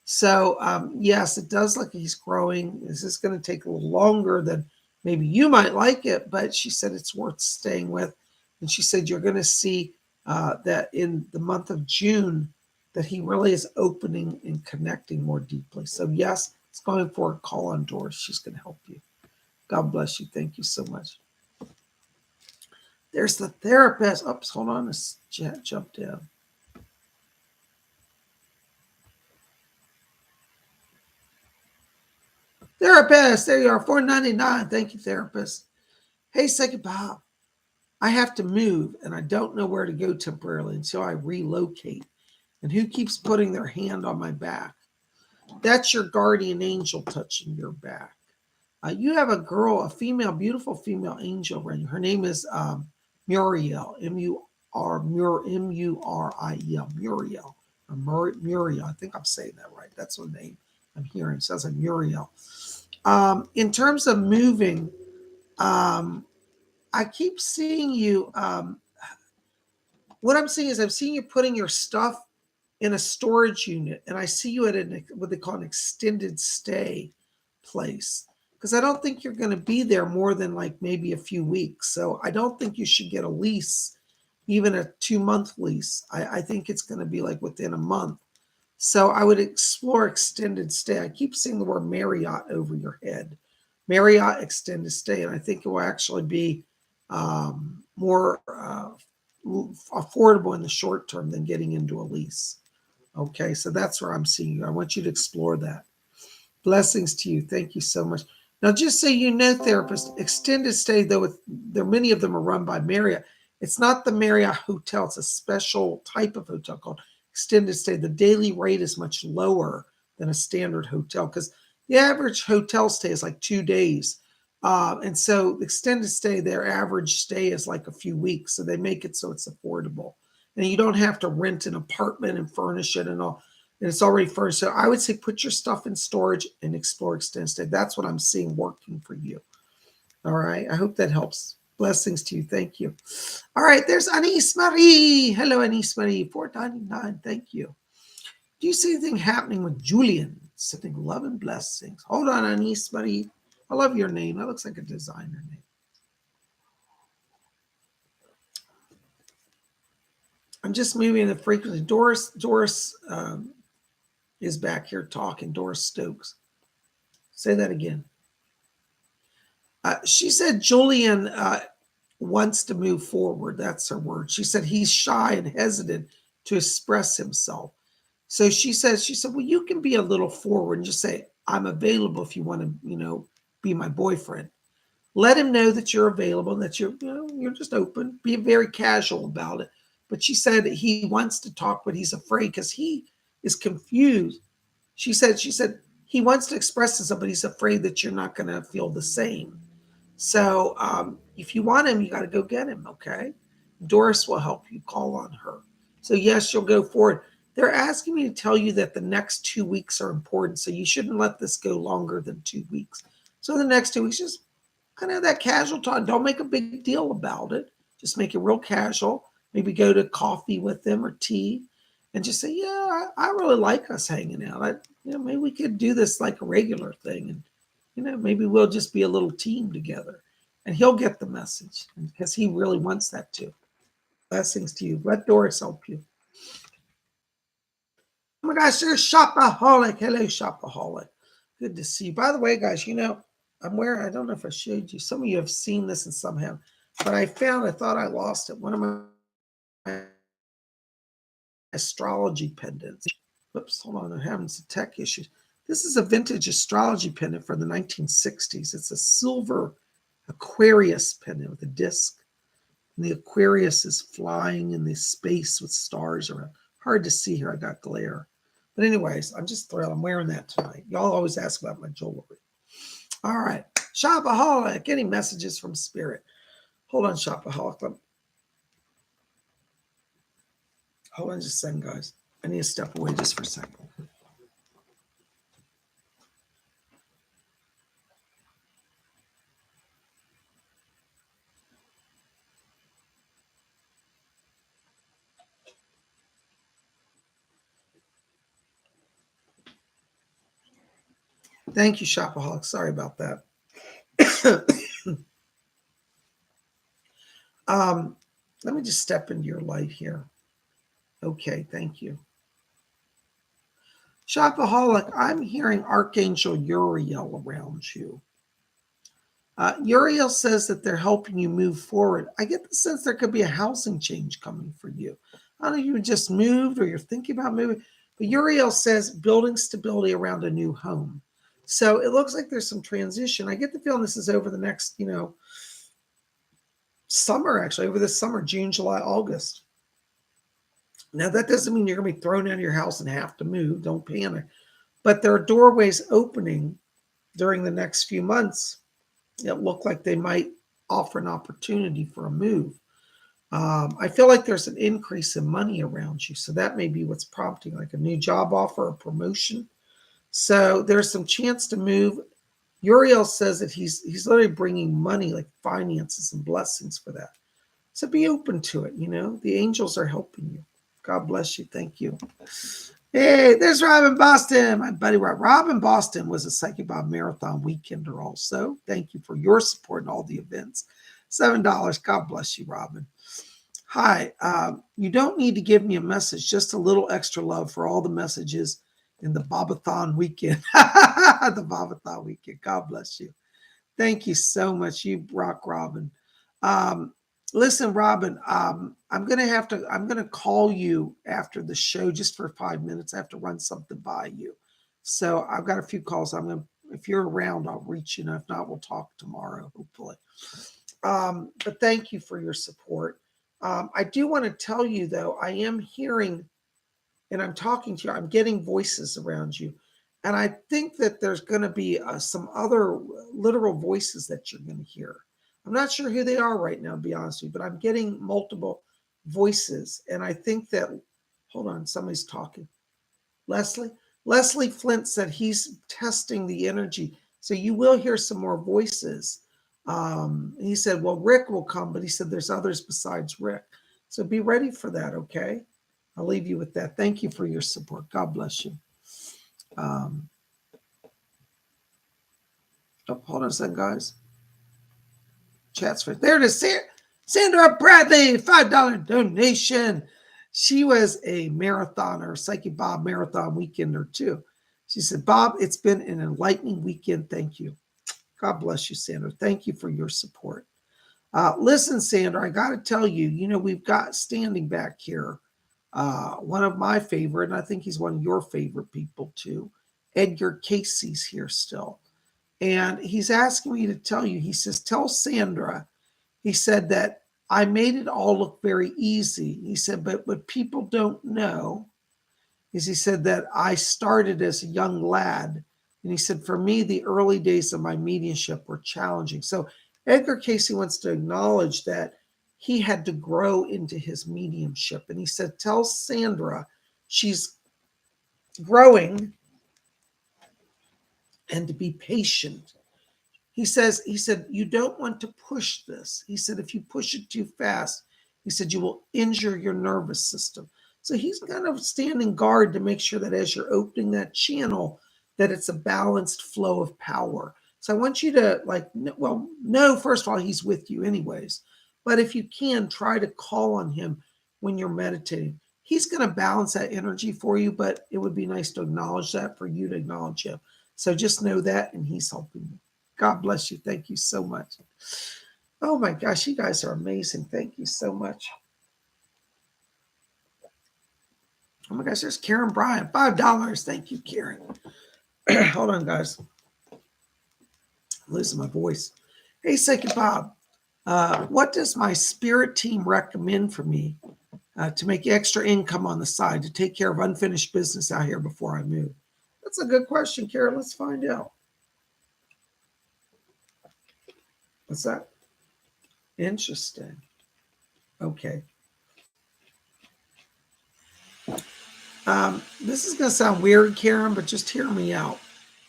So yes, it does look like he's growing. This is going to take a little longer than maybe you might like it, but she said it's worth staying with. And she said you're going to see that in the month of June that he really is opening and connecting more deeply. So yes, it's going for a call on Doris. She's going to help you. God bless you. Thank you so much. There's the therapist. Oops, hold on. This chat jumped in. Therapist, there you are, $4.99. Thank you, therapist. Hey, Psychic Bob. I have to move, and I don't know where to go temporarily until I relocate. And who keeps putting their hand on my back? That's your guardian angel touching your back. You have a girl, a female, beautiful female angel right here. Her name is Muriel, M-U-R-I-E-L, Muriel. Muriel, I think I'm saying that right. That's her name I'm hearing. It sounds like Muriel. In terms of moving, I keep seeing you. What I'm seeing is I'm seeing you putting your stuff in a storage unit, and I see you at what they call an extended stay place. Because I don't think you're going to be there more than like maybe a few weeks. So I don't think you should get a lease, even a 2-month lease. I think it's going to be like within a month. So I would explore extended stay. I keep seeing the word Marriott over your head. Marriott extended stay. And I think it will actually be more affordable in the short term than getting into a lease. Okay, so that's where I'm seeing you. I want you to explore that. Blessings to you. Thank you so much. Now, just so you know, therapists, extended stay, though, there many of them are run by Marriott. It's not the Marriott hotel. It's a special type of hotel called extended stay. The daily rate is much lower than a standard hotel because the average hotel stay is like 2 days. And so extended stay, their average stay is like a few weeks. So they make it so it's affordable. And you don't have to rent an apartment and furnish it and all. And it's already furnished. So I would say put your stuff in storage and explore extended stay. That's what I'm seeing working for you. All right. I hope that helps. Blessings to you. Thank you. All right. There's Anise Marie. Hello, Anise Marie. 499. Thank you. Do you see anything happening with Julian? Sending love and blessings. Hold on, Anise Marie. I love your name. That looks like a designer name. I'm just moving the frequency. Doris is back here talking. Doris Stokes. Say that again. She said Julian wants to move forward. That's her word. She said he's shy and hesitant to express himself. So she said, well, you can be a little forward and just say, I'm available if you want to, be my boyfriend. Let him know that you're available and that you're just open. Be very casual about it. But she said he wants to talk, but he's afraid because he is confused. She said he wants to express himself, but he's afraid that you're not going to feel the same. So if you want him, you got to go get him, okay? Doris will help you. Call on her. So yes, you'll go forward. They're asking me to tell you that the next 2 weeks are important, so you shouldn't let this go longer than 2 weeks. So the next 2 weeks, just kind of that casual talk. Don't make a big deal about it. Just make it real casual. Maybe go to coffee with them or tea and just say, yeah, I really like us hanging out. Maybe we could do this like a regular thing. And, maybe we'll just be a little team together. And he'll get the message because he really wants that too. Blessings to you. Let Doris help you. Oh my gosh, there's Shopaholic. Hello, Shopaholic. Good to see you. By the way, guys, I'm wearing, I don't know if I showed you. Some of you have seen this and some have, but I thought I lost it. One of my astrology pendants. Oops, hold on. I'm having some tech issues. This is a vintage astrology pendant from the 1960s. It's a silver Aquarius pendant with a disc. And the Aquarius is flying in the space with stars around. Hard to see here. I got glare. But anyways, I'm just thrilled. I'm wearing that tonight. Y'all always ask about my jewelry. All right. Shopaholic. Any messages from Spirit? Hold on, Shopaholic. Hold on just a second, guys. I need to step away just for a second. Thank you, Shopaholic. Sorry about that. Let me just step into your light here. Okay, thank you. Shopaholic, I'm hearing Archangel Uriel around you. Uriel says that they're helping you move forward. I get the sense there could be a housing change coming for you. I don't know if you just moved or you're thinking about moving, but Uriel says building stability around a new home. So it looks like there's some transition. I get the feeling this is over the next, summer, actually, over the summer, June, July, August. Now, that doesn't mean you're going to be thrown out of your house and have to move. Don't panic. But there are doorways opening during the next few months that look like they might offer an opportunity for a move. I feel like there's an increase in money around you. So that may be what's prompting like a new job offer or promotion. So there's some chance to move. Uriel says that he's literally bringing money, like finances and blessings for that. So be open to it. The angels are helping you. God bless you. Thank you. Hey, there's Robin Boston, my buddy. Robin Boston was a Psychic Bob Marathon weekender also. Thank you for your support in all the events. $7. God bless you, Robin. Hi, you don't need to give me a message, just a little extra love for all the messages in the Bobathon weekend. The Bobathon weekend. God bless you. Thank you so much. You rock, Robin. Um, Listen, Robin, I'm gonna call you after the show just for 5 minutes. I have to run something by you. So I've got a few calls. If you're around, I'll reach you. And if not, we'll talk tomorrow, hopefully. But thank you for your support. I do want to tell you, though, I am hearing and I'm talking to you, I'm getting voices around you. And I think that there's going to be some other literal voices that you're going to hear. I'm not sure who they are right now, to be honest with you, but I'm getting multiple voices. And I think that, hold on, somebody's talking. Leslie? Leslie Flint said he's testing the energy. So you will hear some more voices. He said, well, Rick will come, but he said there's others besides Rick. So be ready for that, okay? I'll leave you with that. Thank you for your support. God bless you. Hold on a second, guys. Chat's for there it is. Sandra Bradley, $5 donation. She was a marathoner, Psychic Bob marathon weekender too. She said, Bob, it's been an enlightening weekend. Thank you. God bless you, Sandra. Thank you for your support. Listen, Sandra, I got to tell you, we've got standing back here one of my favorite, and I think he's one of your favorite people too. Edgar Casey's here still. And he's asking me to tell you, he says, tell Sandra, he said that I made it all look very easy. He said, but what people don't know is he said that I started as a young lad. And he said, for me, the early days of my mediumship were challenging. So Edgar Casey wants to acknowledge that he had to grow into his mediumship. And he said, tell Sandra she's growing and to be patient. He said, you don't want to push this. He said, if you push it too fast, he said, you will injure your nervous system. So he's kind of standing guard to make sure that as you're opening that channel, that it's a balanced flow of power. So I want you to know, first of all, he's with you anyways. But if you can, try to call on him when you're meditating. He's going to balance that energy for you, but it would be nice to acknowledge that, for you to acknowledge him. So just know that, and he's helping you. God bless you. Thank you so much. Oh my gosh, you guys are amazing. Thank you so much. Oh my gosh, there's Karen Bryant, $5. Thank you, Karen. Hold on, guys. I'm losing my voice. Hey, Psychic Bob, what does my spirit team recommend for me to make extra income on the side to take care of unfinished business out here before I move? That's a good question, Karen. Let's find out. What's that? Interesting. Okay. This is going to sound weird, Karen, but just hear me out.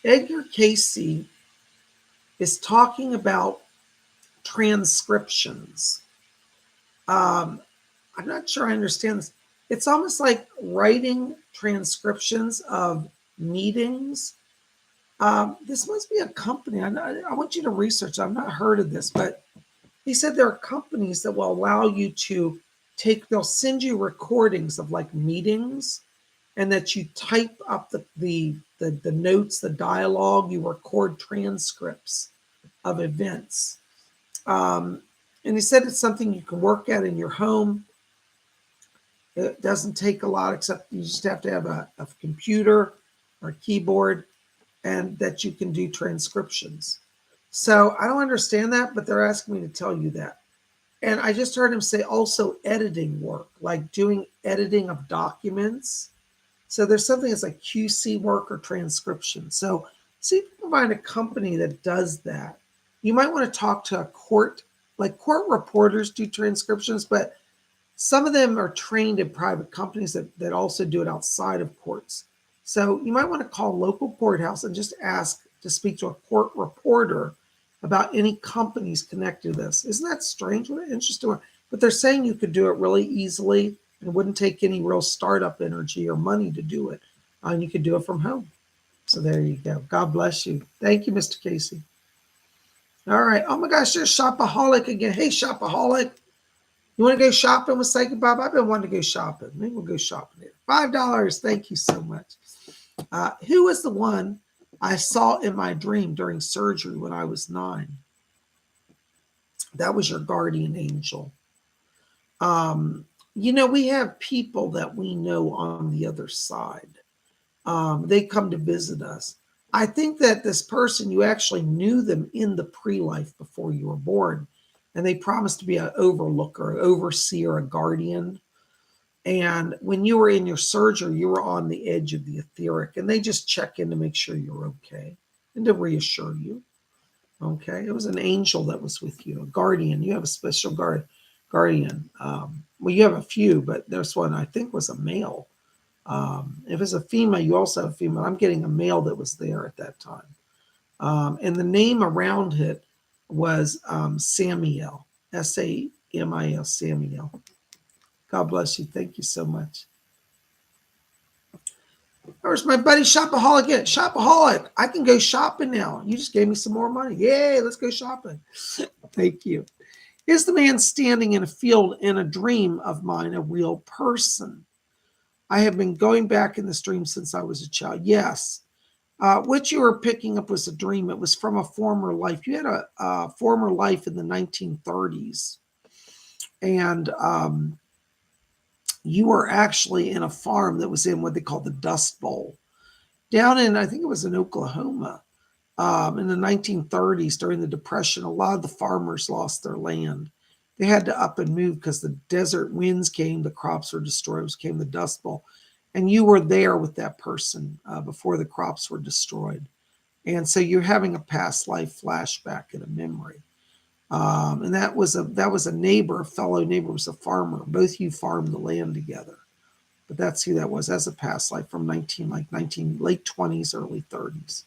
Edgar Casey is talking about transcriptions. I'm not sure I understand this. It's almost like writing transcriptions of meetings. This must be a company. I want you to research. I've not heard of this, but he said there are companies that will allow you to they'll send you recordings of like meetings, and that you type up the notes, the dialogue, you record transcripts of events. And he said it's something you can work at in your home. It doesn't take a lot, except you just have to have a computer or a keyboard, and that you can do transcriptions. So I don't understand that, but they're asking me to tell you that. And I just heard him say also editing work, like doing editing of documents. So there's something that's like QC work or transcription. So see if you can find a company that does that. You might want to talk to a court, like court reporters do transcriptions, but some of them are trained in private companies that also do it outside of courts. So you might want to call a local courthouse and just ask to speak to a court reporter about any companies connected to this. Isn't that strange? What an interesting one. But they're saying you could do it really easily and it wouldn't take any real startup energy or money to do it. And you could do it from home. So there you go. God bless you. Thank you, Mr. Casey. All right. Oh my gosh, there's Shopaholic again. Hey, Shopaholic. You want to go shopping with Psychic Bob? I've been wanting to go shopping. Maybe we'll go shopping there. $5. Thank you so much. Who was the one I saw in my dream during surgery when I was 9? That was your guardian angel. We have people that we know on the other side. They come to visit us. I think that this person, you actually knew them in the pre-life before you were born, and they promised to be an overlooker, an overseer, a guardian. And when you were in your surgery, you were on the edge of the etheric, and they just check in to make sure you're okay and to reassure you. Okay, it was an angel that was with you, a guardian. You have a special guardian. Well, you have a few, but this one I think was a male. If it's a female, you also have a female. I'm getting a male that was there at that time. And the name around it was Samuel, Samuel, Samuel. God bless you. Thank you so much. There's my buddy Shopaholic again. Shopaholic, I can go shopping now. You just gave me some more money. Yay, let's go shopping. Thank you. Is the man standing in a field in a dream of mine a real person? I have been going back in this dream since I was a child. Yes. What you were picking up was a dream. It was from a former life. You had a former life in the 1930s. And you were actually in a farm that was in what they call the Dust Bowl. Down in, I think it was in Oklahoma, in the 1930s during the Depression, a lot of the farmers lost their land. They had to up and move because the desert winds came, the crops were destroyed, came the Dust Bowl. And you were there with that person before the crops were destroyed. And so you're having a past life flashback and a memory. And that was a neighbor, a fellow neighbor, was a farmer. Both you farmed the land together. But that's who that was. That's a past life from late 20s, early 30s.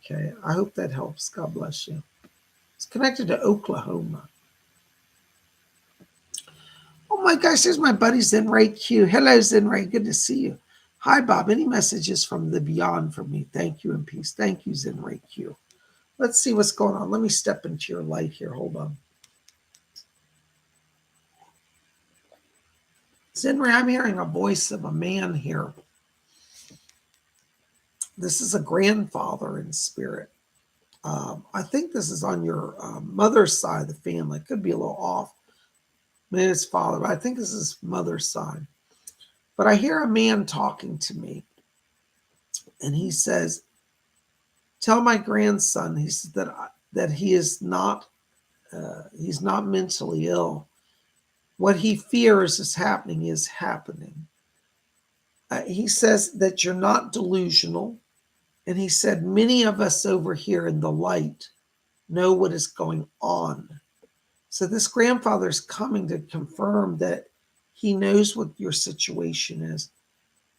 Okay, I hope that helps. God bless you. It's connected to Oklahoma. Oh my gosh, there's my buddy Zenray Q. Hello, Zenray. Good to see you. Hi, Bob. Any messages from the beyond for me? Thank you and peace. Thank you, Zenray Q. Let's see what's going on. Let me step into your light here. Hold on. Zenray, I'm hearing a voice of a man here. This is a grandfather in spirit. I think this is on your mother's side of the family. It could be a little off. Maybe it's father, but I think this is mother's side. But I hear a man talking to me, and he says, "Tell my grandson," he said, that he is not he's not mentally ill. What he fears is happening. He says that you're not delusional, and he said many of us over here in the light know what is going on. So this grandfather is coming to confirm that he knows what your situation is.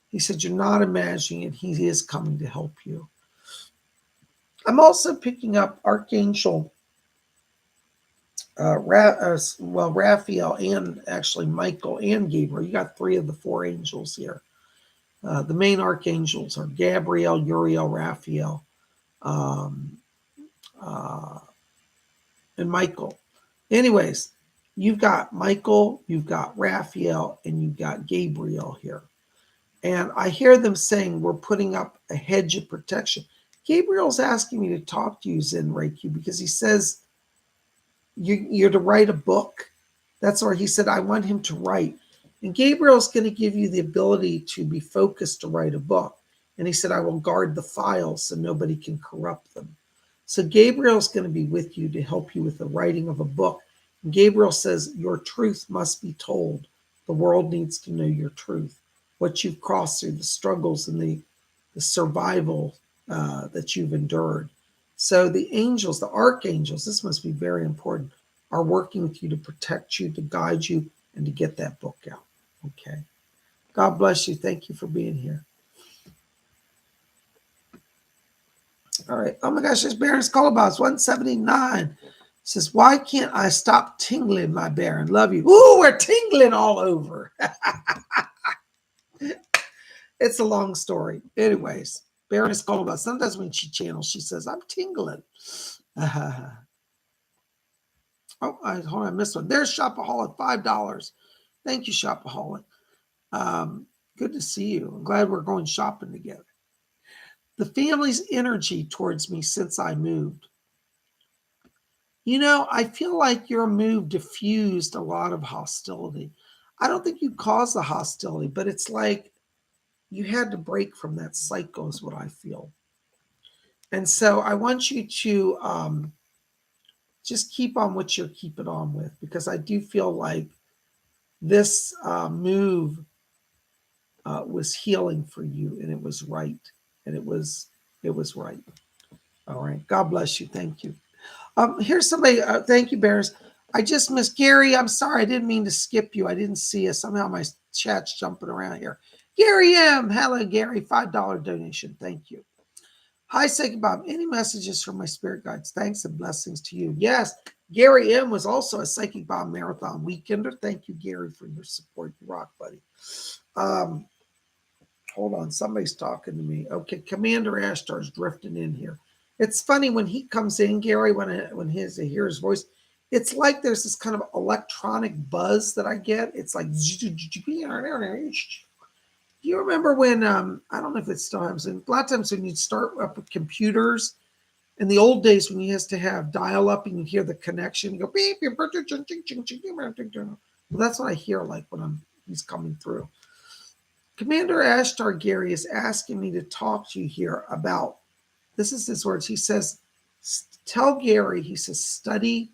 He said, you're not imagining it. He is coming to help you. I'm also picking up Archangel Raphael and actually Michael and Gabriel. You got 3 of the 4 angels here. The main archangels are Gabriel, Uriel, Raphael, and Michael. Anyways, you've got Michael, you've got Raphael, and you've got Gabriel here. And I hear them saying we're putting up a hedge of protection. Gabriel's asking me to talk to you, Zen Reiki, because he says you're to write a book. That's where he said, I want him to write. And Gabriel's going to give you the ability to be focused to write a book. And he said, I will guard the files so nobody can corrupt them. So Gabriel's going to be with you to help you with the writing of a book. And Gabriel says, your truth must be told. The world needs to know your truth, what you've crossed through, the struggles and the survival that you've endured. So the angels, the archangels, this must be very important, are working with you to protect you, to guide you, and to get that book out. Okay. God bless you. Thank you for being here. All right. Oh my gosh, there's Baron's Colabots 179. Says, why can't I stop tingling, my Baron? Love you. Ooh, we're tingling all over. It's a long story. Anyways, Baroness Colabots. Sometimes when she channels, she says, I'm tingling. Oh, hold on, I missed one. There's Shopaholic, $5. Thank you, Shopaholic. Good to see you. I'm glad we're going shopping together. The family's energy towards me since I moved. I feel like your move diffused a lot of hostility. I don't think you caused the hostility, but it's like you had to break from that cycle, is what I feel. And so I want you to just keep on what you're keeping on with, because I do feel like this move was healing for you, and it was right, and it was right. All right. God bless you. Thank you. Here's somebody. Thank you, Bears. I just missed Gary. I'm sorry. I didn't mean to skip you. I didn't see you. Somehow my chat's jumping around here. Gary M. Hello, Gary. $5 donation. Thank you. Hi, Psychic Bob. Any messages from my spirit guides? Thanks and blessings to you. Yes, Gary M. was also a Psychic Bob Marathon weekender. Thank you, Gary, for your support. You rock, buddy. Hold on. Somebody's talking to me. Okay, Commander Ashtar's drifting in here. It's funny when he comes in, Gary, when I hear his voice, it's like there's this kind of electronic buzz that I get. It's like, do you remember when, I don't know if it still happens, a lot of times when you'd start up with computers, in the old days when you used to have dial up and you hear the connection, you go, beep, beep, well, that's what I hear like when he's coming through. Commander Ashtar, Gary, is asking me to talk to you here about, this is his words. He says, tell Gary, he says, study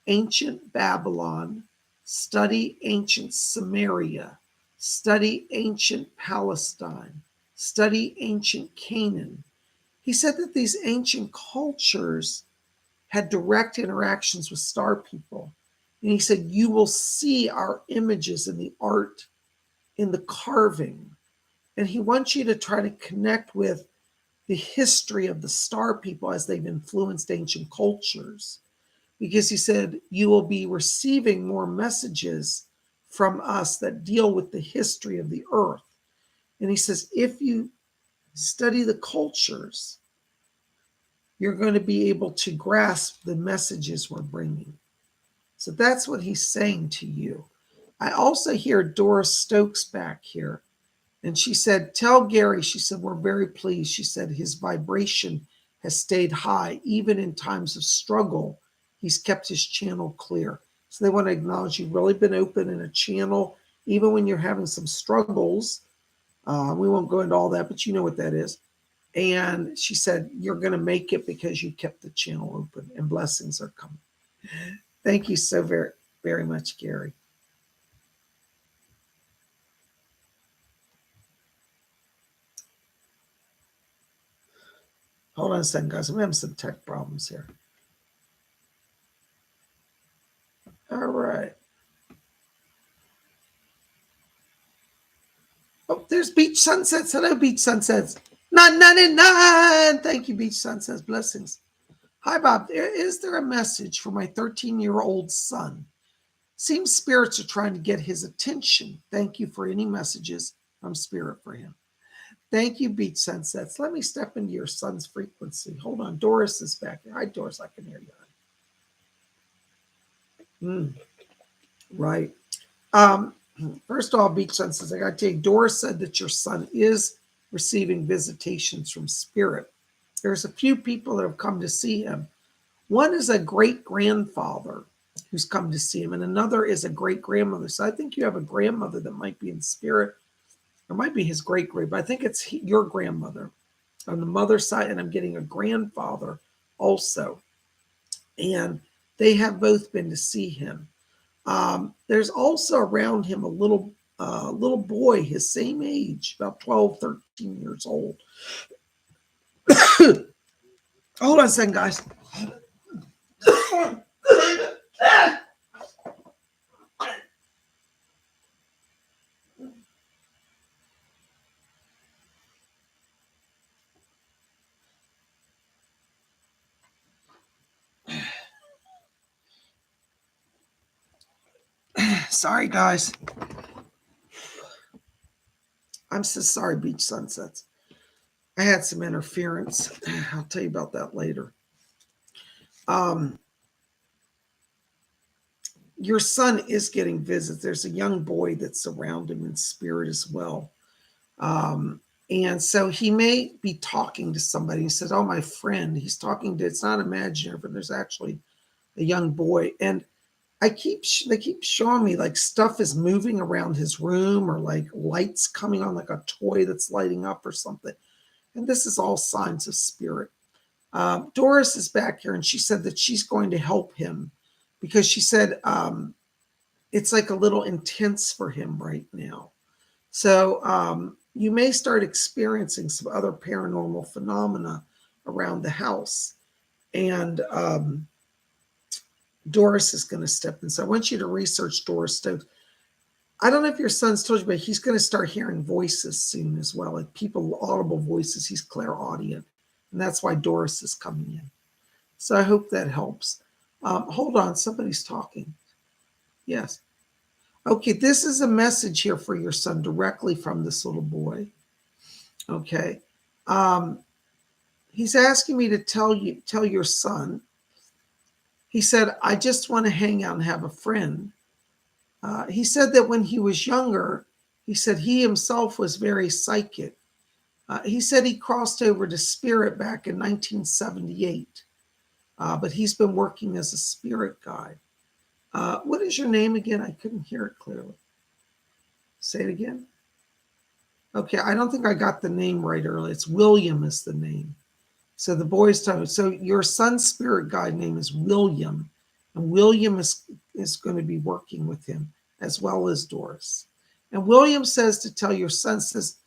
ancient Babylon, study ancient Samaria, study ancient Palestine, study ancient Canaan. He said that these ancient cultures had direct interactions with star people. And he said, you will see our images in the art, in the carving. And he wants you to try to connect with the history of the star people as they've influenced ancient cultures. Because he said, you will be receiving more messages from us that deal with the history of the earth. And he says, if you study the cultures, you're going to be able to grasp the messages we're bringing. So that's what he's saying to you. I also hear Doris Stokes back here. And she said, tell Gary, she said, we're very pleased. She said his vibration has stayed high. Even in times of struggle, he's kept his channel clear. So they want to acknowledge you've really been open in a channel, even when you're having some struggles. We won't go into all that, but you know what that is. And she said, you're going to make it because you kept the channel open and blessings are coming. Thank you so very, very much, Gary. Hold on a second, guys. I'm having some tech problems here. All right. Oh, there's Beach Sunsets. Hello, Beach Sunsets. 999. Thank you, Beach Sunsets. Blessings. Hi, Bob. Is there a message for my 13-year-old son? Seems spirits are trying to get his attention. Thank you for any messages from spirit for him. Thank you, Beach Sunsets. Let me step into your son's frequency. Hold on. Doris is back here. Hi, Doris. I can hear you. Right. First of all, Beach Sunsets, I got to tell you, Doris said that your son is receiving visitations from spirit. There's a few people that have come to see him. One is a great-grandfather who's come to see him, and another is a great-grandmother. So I think you have a grandmother that might be in spirit. It might be his great-great, but I think it's your grandmother on the mother's side, and I'm getting a grandfather also. And they have both been to see him. There's also around him a little boy, his same age, about 12, 13 years old. Hold on a second, guys. Sorry, guys. I'm so sorry, Beach Sunsets. I had some interference. I'll tell you about that later. your son is getting visits. There's a young boy that's around him in spirit as well. And so he may be talking to somebody. He says, oh, my friend. He's talking to, it's not imaginary, but there's actually a young boy. And they keep showing me like stuff is moving around his room, or like lights coming on, like a toy that's lighting up or something. And this is all signs of spirit. Doris is back here, and she said that she's going to help him because she said it's like a little intense for him right now. So you may start experiencing some other paranormal phenomena around the house. And Doris is going to step in. So I want you to research Doris Stokes. I don't know if your son's told you, but he's going to start hearing voices soon as well, like people, audible voices. He's clairaudient. And that's why Doris is coming in. So I hope that helps. Hold on, somebody's talking. Yes. Okay, this is a message here for your son directly from this little boy. Okay. He's asking me to tell your son. He said, I just want to hang out and have a friend. He said that when he was younger, he said he himself was very psychic. He said he crossed over to spirit back in 1978, but he's been working as a spirit guide. What is your name again? I couldn't hear it clearly. Say it again. Okay, I don't think I got the name right earlier. It's William is the name. So the boy's talking. So your son's spirit guide name is William, and William is going to be working with him as well as Doris. And William says to tell your son, says,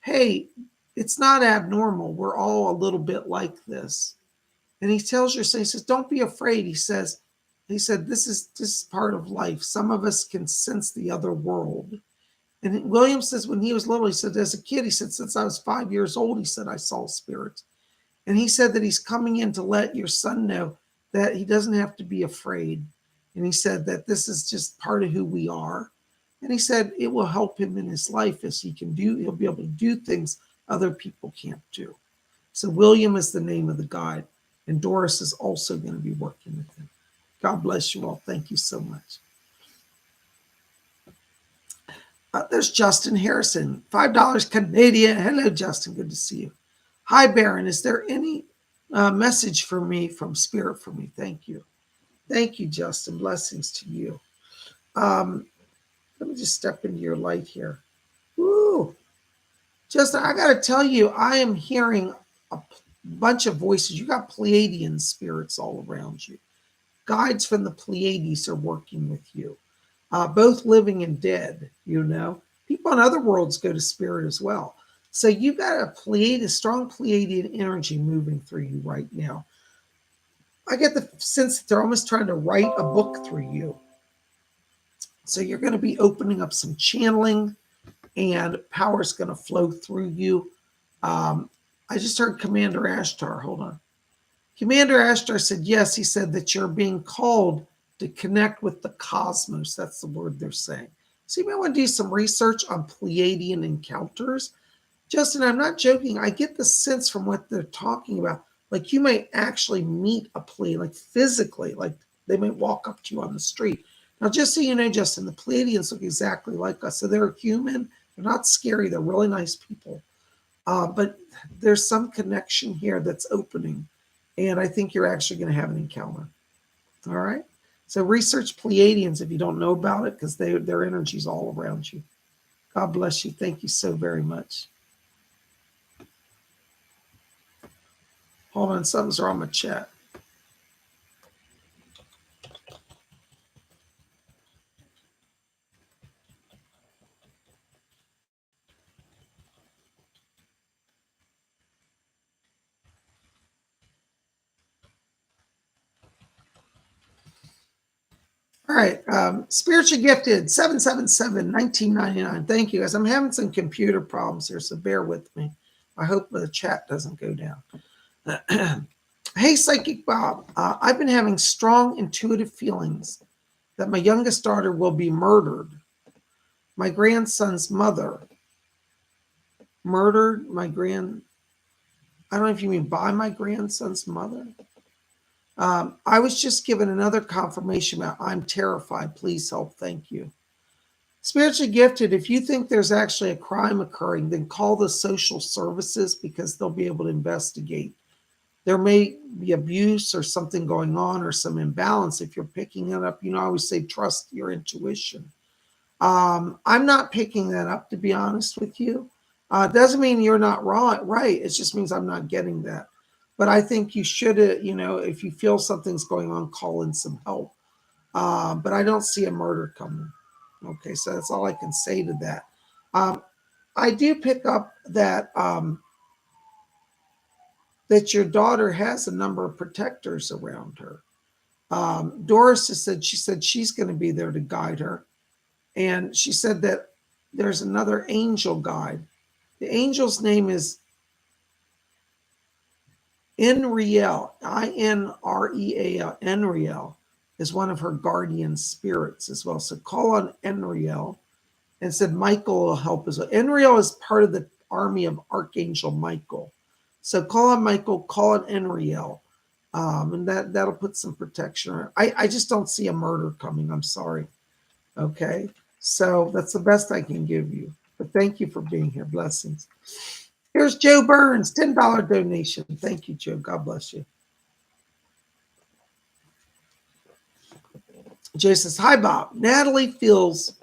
hey, it's not abnormal. We're all a little bit like this. And he tells your son, he says, don't be afraid. He said, this is part of life. Some of us can sense the other world. And William says when he was little, he said, as a kid, he said, since I was 5 years old, he said, I saw spirits. And he said that he's coming in to let your son know that he doesn't have to be afraid. And he said that this is just part of who we are. And he said it will help him in his life as he'll be able to do things other people can't do. So William is the name of the guide. And Doris is also going to be working with him. God bless you all. Thank you so much. There's Justin Harrison, $5 Canadian. Hello, Justin. Good to see you. Hi, Baron. Is there any message for me from Spirit for me? Thank you. Thank you, Justin. Blessings to you. Let me just step into your light here. Woo. Justin, I got to tell you, I am hearing a bunch of voices. You got Pleiadian spirits all around you. Guides from the Pleiades are working with you. Both living and dead, you know. People in other worlds go to spirit as well. So you got a strong Pleiadian energy moving through you right now. I get the sense that they're almost trying to write a book through you. So you're going to be opening up some channeling, and power is going to flow through you. I just heard Commander Ashtar. Hold on. Commander Ashtar said, yes, he said that you're being called to connect with the cosmos. That's the word they're saying. So you might want to do some research on Pleiadian encounters. Justin, I'm not joking. I get the sense from what they're talking about, like you might actually meet a Pleiadian, like physically, like they might walk up to you on the street. Now, just so you know, Justin, the Pleiadians look exactly like us. So they're human. They're not scary. They're really nice people. But there's some connection here that's opening. And I think you're actually going to have an encounter. All right? So research Pleiadians if you don't know about it, because their energy is all around you. God bless you. Thank you so very much. Hold on, something's wrong with chat. All right, Spiritually Gifted, 777-1999. Thank you, guys. I'm having some computer problems here, so bear with me. I hope the chat doesn't go down. Hey, Psychic Bob. I've been having strong intuitive feelings that my youngest daughter will be murdered. My grandson's mother murdered I don't know if you mean by my grandson's mother. I was just given another confirmation about I'm terrified. Please help. Thank you. Spiritually gifted, if you think there's actually a crime occurring, then call the social services because they'll be able to investigate. There may be abuse or something going on or some imbalance. If you're picking it up, I always say trust your intuition. I'm not picking that up, to be honest with you. Doesn't mean you're not wrong, right? It just means I'm not getting that. But I think you should, if you feel something's going on, call in some help. But I don't see a murder coming. Okay, so that's all I can say to that. I do pick up that your daughter has a number of protectors around her. Doris has said she's going to be there to guide her. And she said that there's another angel guide. The angel's name is Enriel, Inreal. Enriel is one of her guardian spirits as well. So call on Enriel and said Michael will help as well. Enriel is part of the army of Archangel Michael. So call on Michael, call on Enriel. And that'll put some protection on it. I just don't see a murder coming. I'm sorry. Okay. So that's the best I can give you. But thank you for being here. Blessings. Here's Joe Burns, $10 donation. Thank you, Joe. God bless you. Joe says, hi, Bob. Natalie feels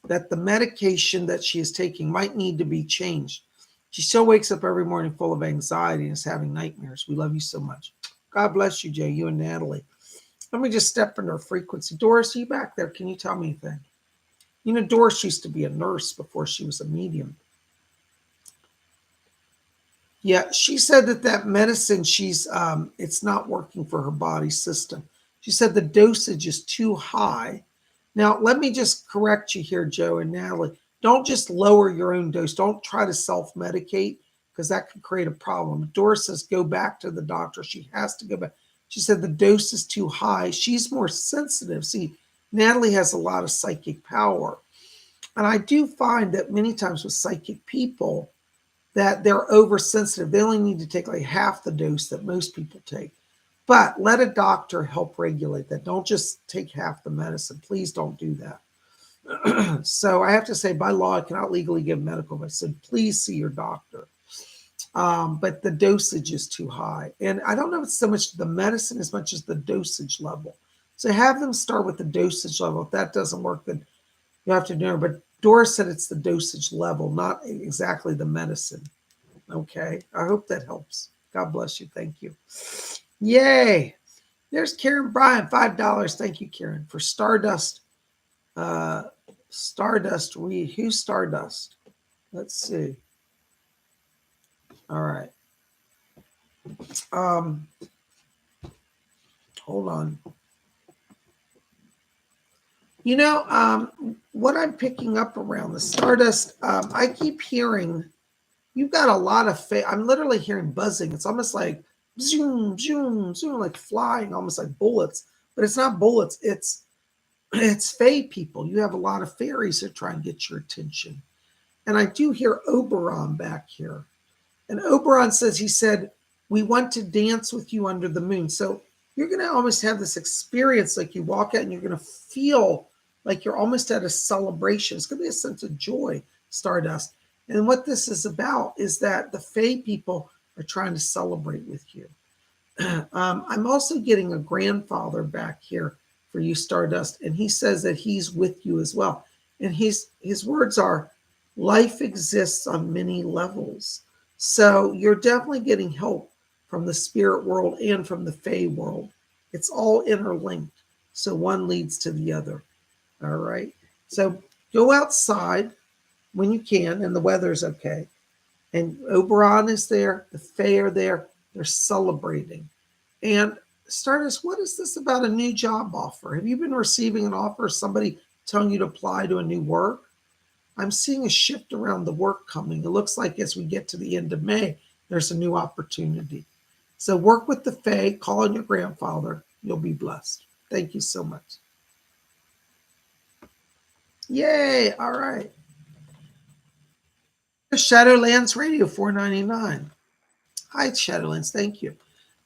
that the medication that she is taking might need to be changed. She still wakes up every morning full of anxiety and is having nightmares. We love you so much. God bless you, Joe, you and Natalie. Let me just step into her frequency. Doris, are you back there? Can you tell me anything? Doris used to be a nurse before she was a medium. Yeah, she said that medicine, it's not working for her body system. She said the dosage is too high. Now, let me just correct you here, Joe and Natalie. Don't just lower your own dose. Don't try to self-medicate because that could create a problem. Doris says go back to the doctor. She has to go back. She said the dose is too high. She's more sensitive. See, Natalie has a lot of psychic power. And I do find that many times with psychic people that they're oversensitive. They only need to take like half the dose that most people take. But let a doctor help regulate that. Don't just take half the medicine. Please don't do that. So I have to say, by law, I cannot legally give medical advice. So please see your doctor. But the dosage is too high. And I don't know if it's so much the medicine as much as the dosage level. So have them start with the dosage level. If that doesn't work, then you have to know. But Doris said it's the dosage level, not exactly the medicine. Okay. I hope that helps. God bless you. Thank you. Yay. There's Karen Bryan, $5. Thank you, Karen, for Stardust. Stardust. Who's Stardust? Let's see. All right. Hold on. What I'm picking up around the Stardust, I keep hearing you've got a lot of I'm literally hearing buzzing. It's almost like zoom, zoom, zoom, like flying, almost like bullets. But it's not bullets. It's fae people. You have a lot of fairies that try and get your attention. And I do hear Oberon back here. And Oberon he said, we want to dance with you under the moon. So you're going to almost have this experience like you walk out and you're going to feel like you're almost at a celebration. It's going to be a sense of joy, Stardust. And what this is about is that the fae people are trying to celebrate with you. I'm also getting a grandfather back here for you, Stardust, and he says that he's with you as well. And his words are, life exists on many levels. So you're definitely getting help from the spirit world and from the fae world. It's all interlinked. So one leads to the other. All right. So go outside when you can, and the weather's okay. And Oberon is there. The fae are there. They're celebrating. And Stardust, what is this about a new job offer? Have you been receiving an offer, somebody telling you to apply to a new work? I'm seeing a shift around the work coming. It looks like as we get to the end of May, there's a new opportunity. So work with the fae, call on your grandfather. You'll be blessed. Thank you so much. Yay. All right. Shadowlands Radio, $4.99. Hi, Shadowlands. Thank you.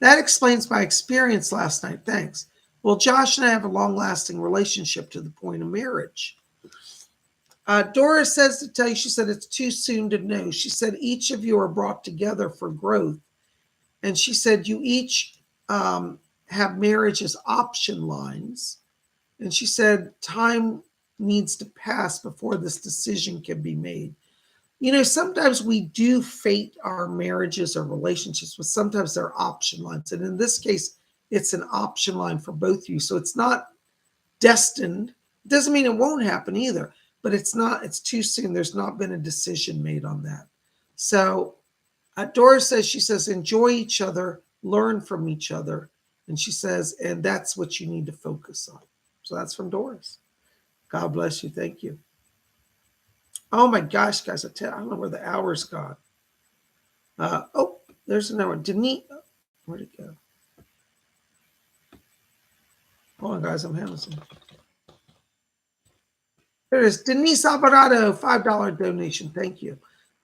That explains my experience last night. Thanks. Well, Josh and I have a long-lasting relationship to the point of marriage. Doris says to tell you, she said, it's too soon to know. She said, each of you are brought together for growth. And she said, you each have marriage as option lines. And she said, time needs to pass before this decision can be made. You know, sometimes we do fate our marriages or relationships, but sometimes they're option lines. And in this case, it's an option line for both of you. So it's not destined. It doesn't mean it won't happen either, but it's too soon. There's not been a decision made on that. So Doris says, she says, enjoy each other, learn from each other. And she says, and that's what you need to focus on. So that's from Doris. God bless you. Thank you. Oh my gosh, guys, I don't know where the hour's gone. Oh, there's another one. Denise, where'd it go? Hold on, guys, I'm having some. There it is. Denise Alvarado, $5 donation. Thank you.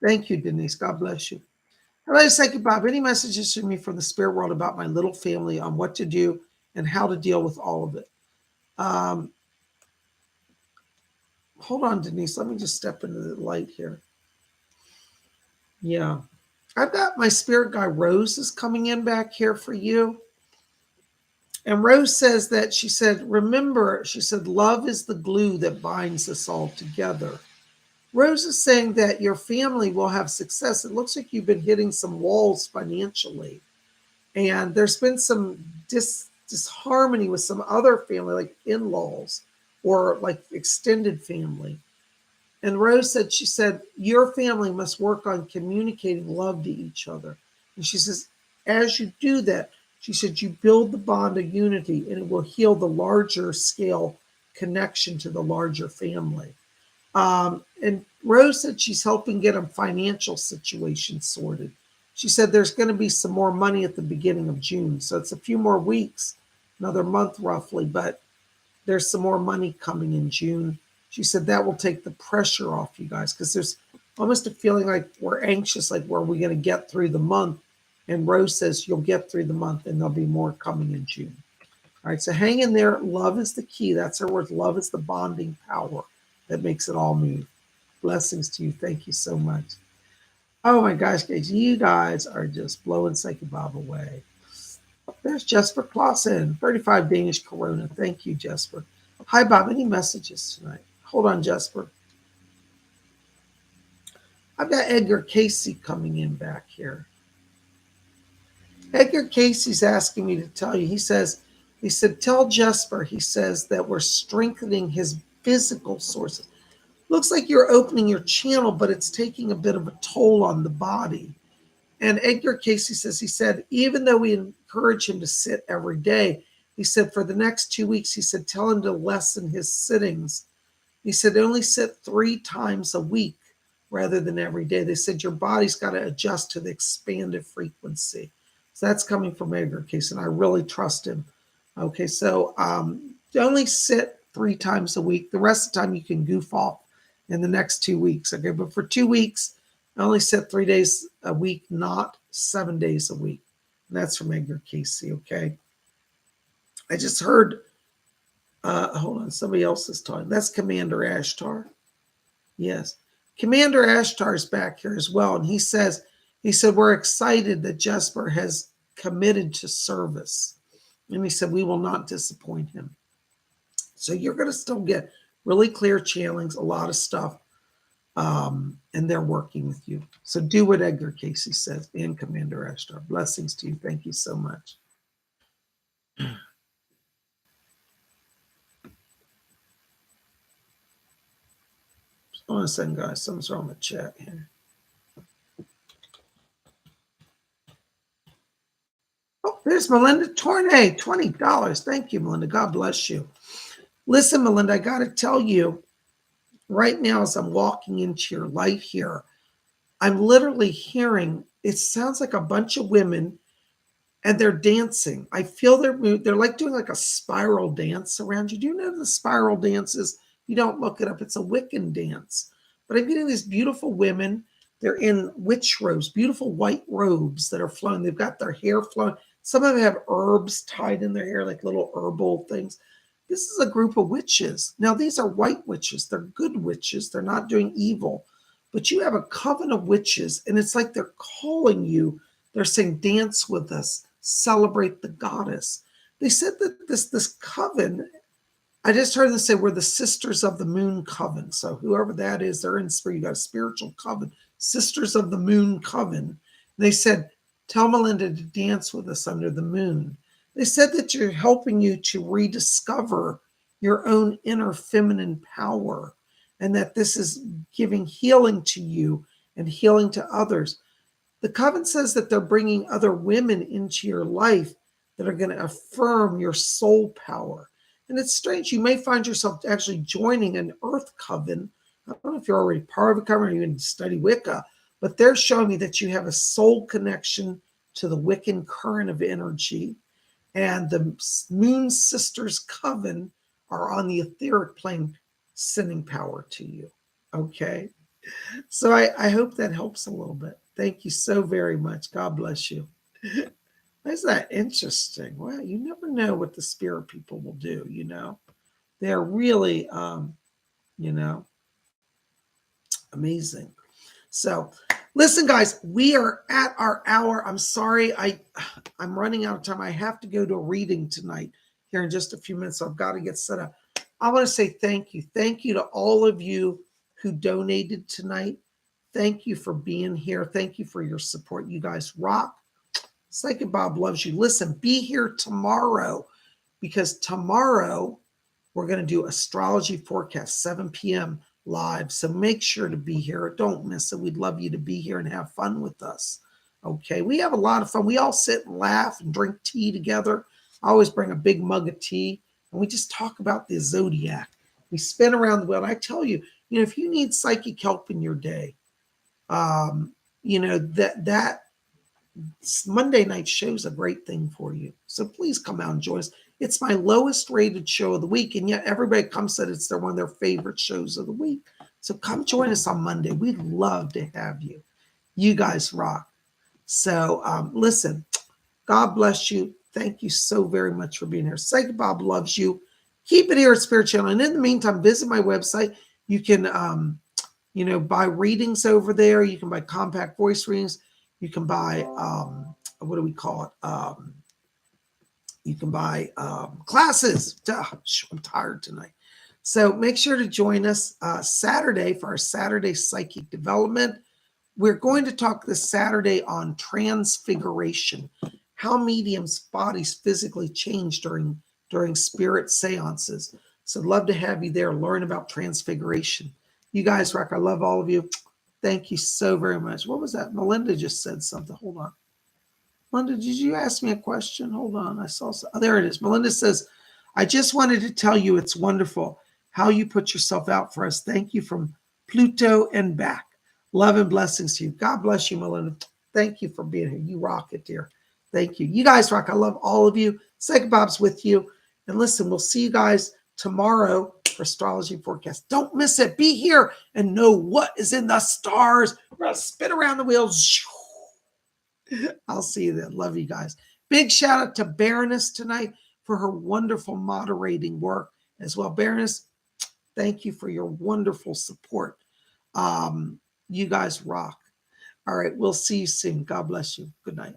Thank you, Denise. God bless you. Hello, Psychic Bob. Any messages to me from the spirit world about my little family on what to do and how to deal with all of it? Hold on, Denise. Let me just step into the light here. Yeah. I've got my spirit guy, Rose, is coming in back here for you. And Rose says that, she said, remember, she said, love is the glue that binds us all together. Rose is saying that your family will have success. It looks like you've been hitting some walls financially. And there's been some disharmony with some other family, like in-laws or like extended family. And Rose said, she said, your family must work on communicating love to each other. And she says, as you do that, she said, you build the bond of unity and it will heal the larger scale connection to the larger family. And Rose said she's helping get a financial situation sorted. She said there's going to be some more money at the beginning of June. So it's a few more weeks, another month roughly, but there's some more money coming in June. She said that will take the pressure off you guys because there's almost a feeling like we're anxious, like where are we going to get through the month? And Rose says you'll get through the month and there'll be more coming in June. All right, so hang in there. Love is the key. That's her word. Love is the bonding power that makes it all move. Blessings to you. Thank you so much. Oh my gosh, guys, you guys are just blowing Psychic Bob away. There's Jesper Clausen, 35 Danish Corona. Thank you, Jesper. Hi, Bob. Any messages tonight? Hold on, Jesper. I've got Edgar Casey coming in back here. Edgar Casey's asking me to tell you. He said, tell Jesper, he says that we're strengthening his physical sources. Looks like you're opening your channel, but it's taking a bit of a toll on the body. And Edgar Casey says, he said, even though we encourage him to sit every day, he said, for the next 2 weeks, he said, tell him to lessen his sittings. He said, only sit 3 times a week rather than every day. They said, your body's got to adjust to the expanded frequency. So that's coming from Edgar Casey, and I really trust him. Okay, so only sit 3 times a week. The rest of the time you can goof off in the next 2 weeks. Okay, but for 2 weeks, only sit 3 days a week, not 7 days a week. And that's from Edgar Casey, okay? I just heard, hold on, somebody else is talking. That's Commander Ashtar. Yes. Commander Ashtar is back here as well. And he said, we're excited that Jesper has committed to service. And he said, we will not disappoint him. So you're going to still get really clear channelings, a lot of stuff. And they're working with you. So do what Edgar Casey says and Commander Ashtar. Blessings to you. Thank you so much. Hold on a second, guys. Something's wrong with the chat here. Oh, there's Melinda Tornay, $20. Thank you, Melinda. God bless you. Listen, Melinda, I got to tell you, right now as I'm walking into your light here, I'm literally hearing, it sounds like a bunch of women and they're dancing. I feel their mood. They're like doing like a spiral dance around you. Do you know the spiral dances? You don't look it up. It's a Wiccan dance. But I'm getting these beautiful women. They're in witch robes, beautiful white robes that are flowing. They've got their hair flowing. Some of them have herbs tied in their hair, like little herbal things. This is a group of witches. Now, these are white witches. They're good witches. They're not doing evil. But you have a coven of witches, and it's like they're calling you. They're saying, dance with us, celebrate the goddess. They said that this coven, I just heard them say we're the Sisters of the Moon Coven. So whoever that is, they're in spirit. You got a spiritual coven, Sisters of the Moon Coven. And they said, tell Melinda to dance with us under the moon. They said that you're helping you to rediscover your own inner feminine power, and that this is giving healing to you and healing to others. The coven says that they're bringing other women into your life that are going to affirm your soul power. And it's strange. You may find yourself actually joining an earth coven. I don't know if you're already part of a coven or you even study Wicca, but they're showing me that you have a soul connection to the Wiccan current of energy. And the Moon Sisters Coven are on the etheric plane sending power to you. Okay. So I hope that helps a little bit. Thank you so very much. God bless you. Isn't that interesting? Well, you never know what the spirit people will do, you know. They're really you know, amazing. So listen, guys, we are at our hour. I'm sorry, I'm running out of time. I have to go to a reading tonight here in just a few minutes, so I've got to get set up. I want to say thank you. Thank you to all of you who donated tonight. Thank you for being here. Thank you for your support. You guys rock. Psychic Bob loves you. Listen, be here tomorrow, because tomorrow we're going to do astrology forecast, 7 p.m. live. So make sure to be here. Don't miss it. We'd love you to be here and have fun with us. Okay. We have a lot of fun. We all sit and laugh and drink tea together. I always bring a big mug of tea and we just talk about the zodiac. We spin around the wheel. I tell you, if you need psychic help in your day, that Monday night show is a great thing for you. So please come out and join us. It's my lowest rated show of the week, and yet everybody comes said it's one of their favorite shows of the week. So come join us on Monday. We'd love to have you. You guys rock. So listen, God bless you. Thank you so very much for being here. Psychic Bob loves you. Keep it here at Spirit Channel. And in the meantime, visit my website. You can, buy readings over there. You can buy compact voice readings. You can buy, what do we call it? You can buy classes. I'm tired tonight. So make sure to join us Saturday for our Saturday Psychic Development. We're going to talk this Saturday on transfiguration, how mediums' bodies physically change during spirit seances. So I'd love to have you there, learn about transfiguration. You guys rock. I love all of you. Thank you so very much. What was that? Melinda just said something. Hold on. Melinda, did you ask me a question? Hold on. I saw some. Oh, there it is. Melinda says, I just wanted to tell you it's wonderful how you put yourself out for us. Thank you from Pluto and back. Love and blessings to you. God bless you, Melinda. Thank you for being here. You rock it, dear. Thank you. You guys rock. I love all of you. Psychic Bob's with you. And listen, we'll see you guys tomorrow for astrology forecast. Don't miss it. Be here and know what is in the stars. We're going to spin around the wheels. I'll see you then. Love you guys. Big shout out to Baroness tonight for her wonderful moderating work as well. Baroness, thank you for your wonderful support. You guys rock. All right. We'll see you soon. God bless you. Good night.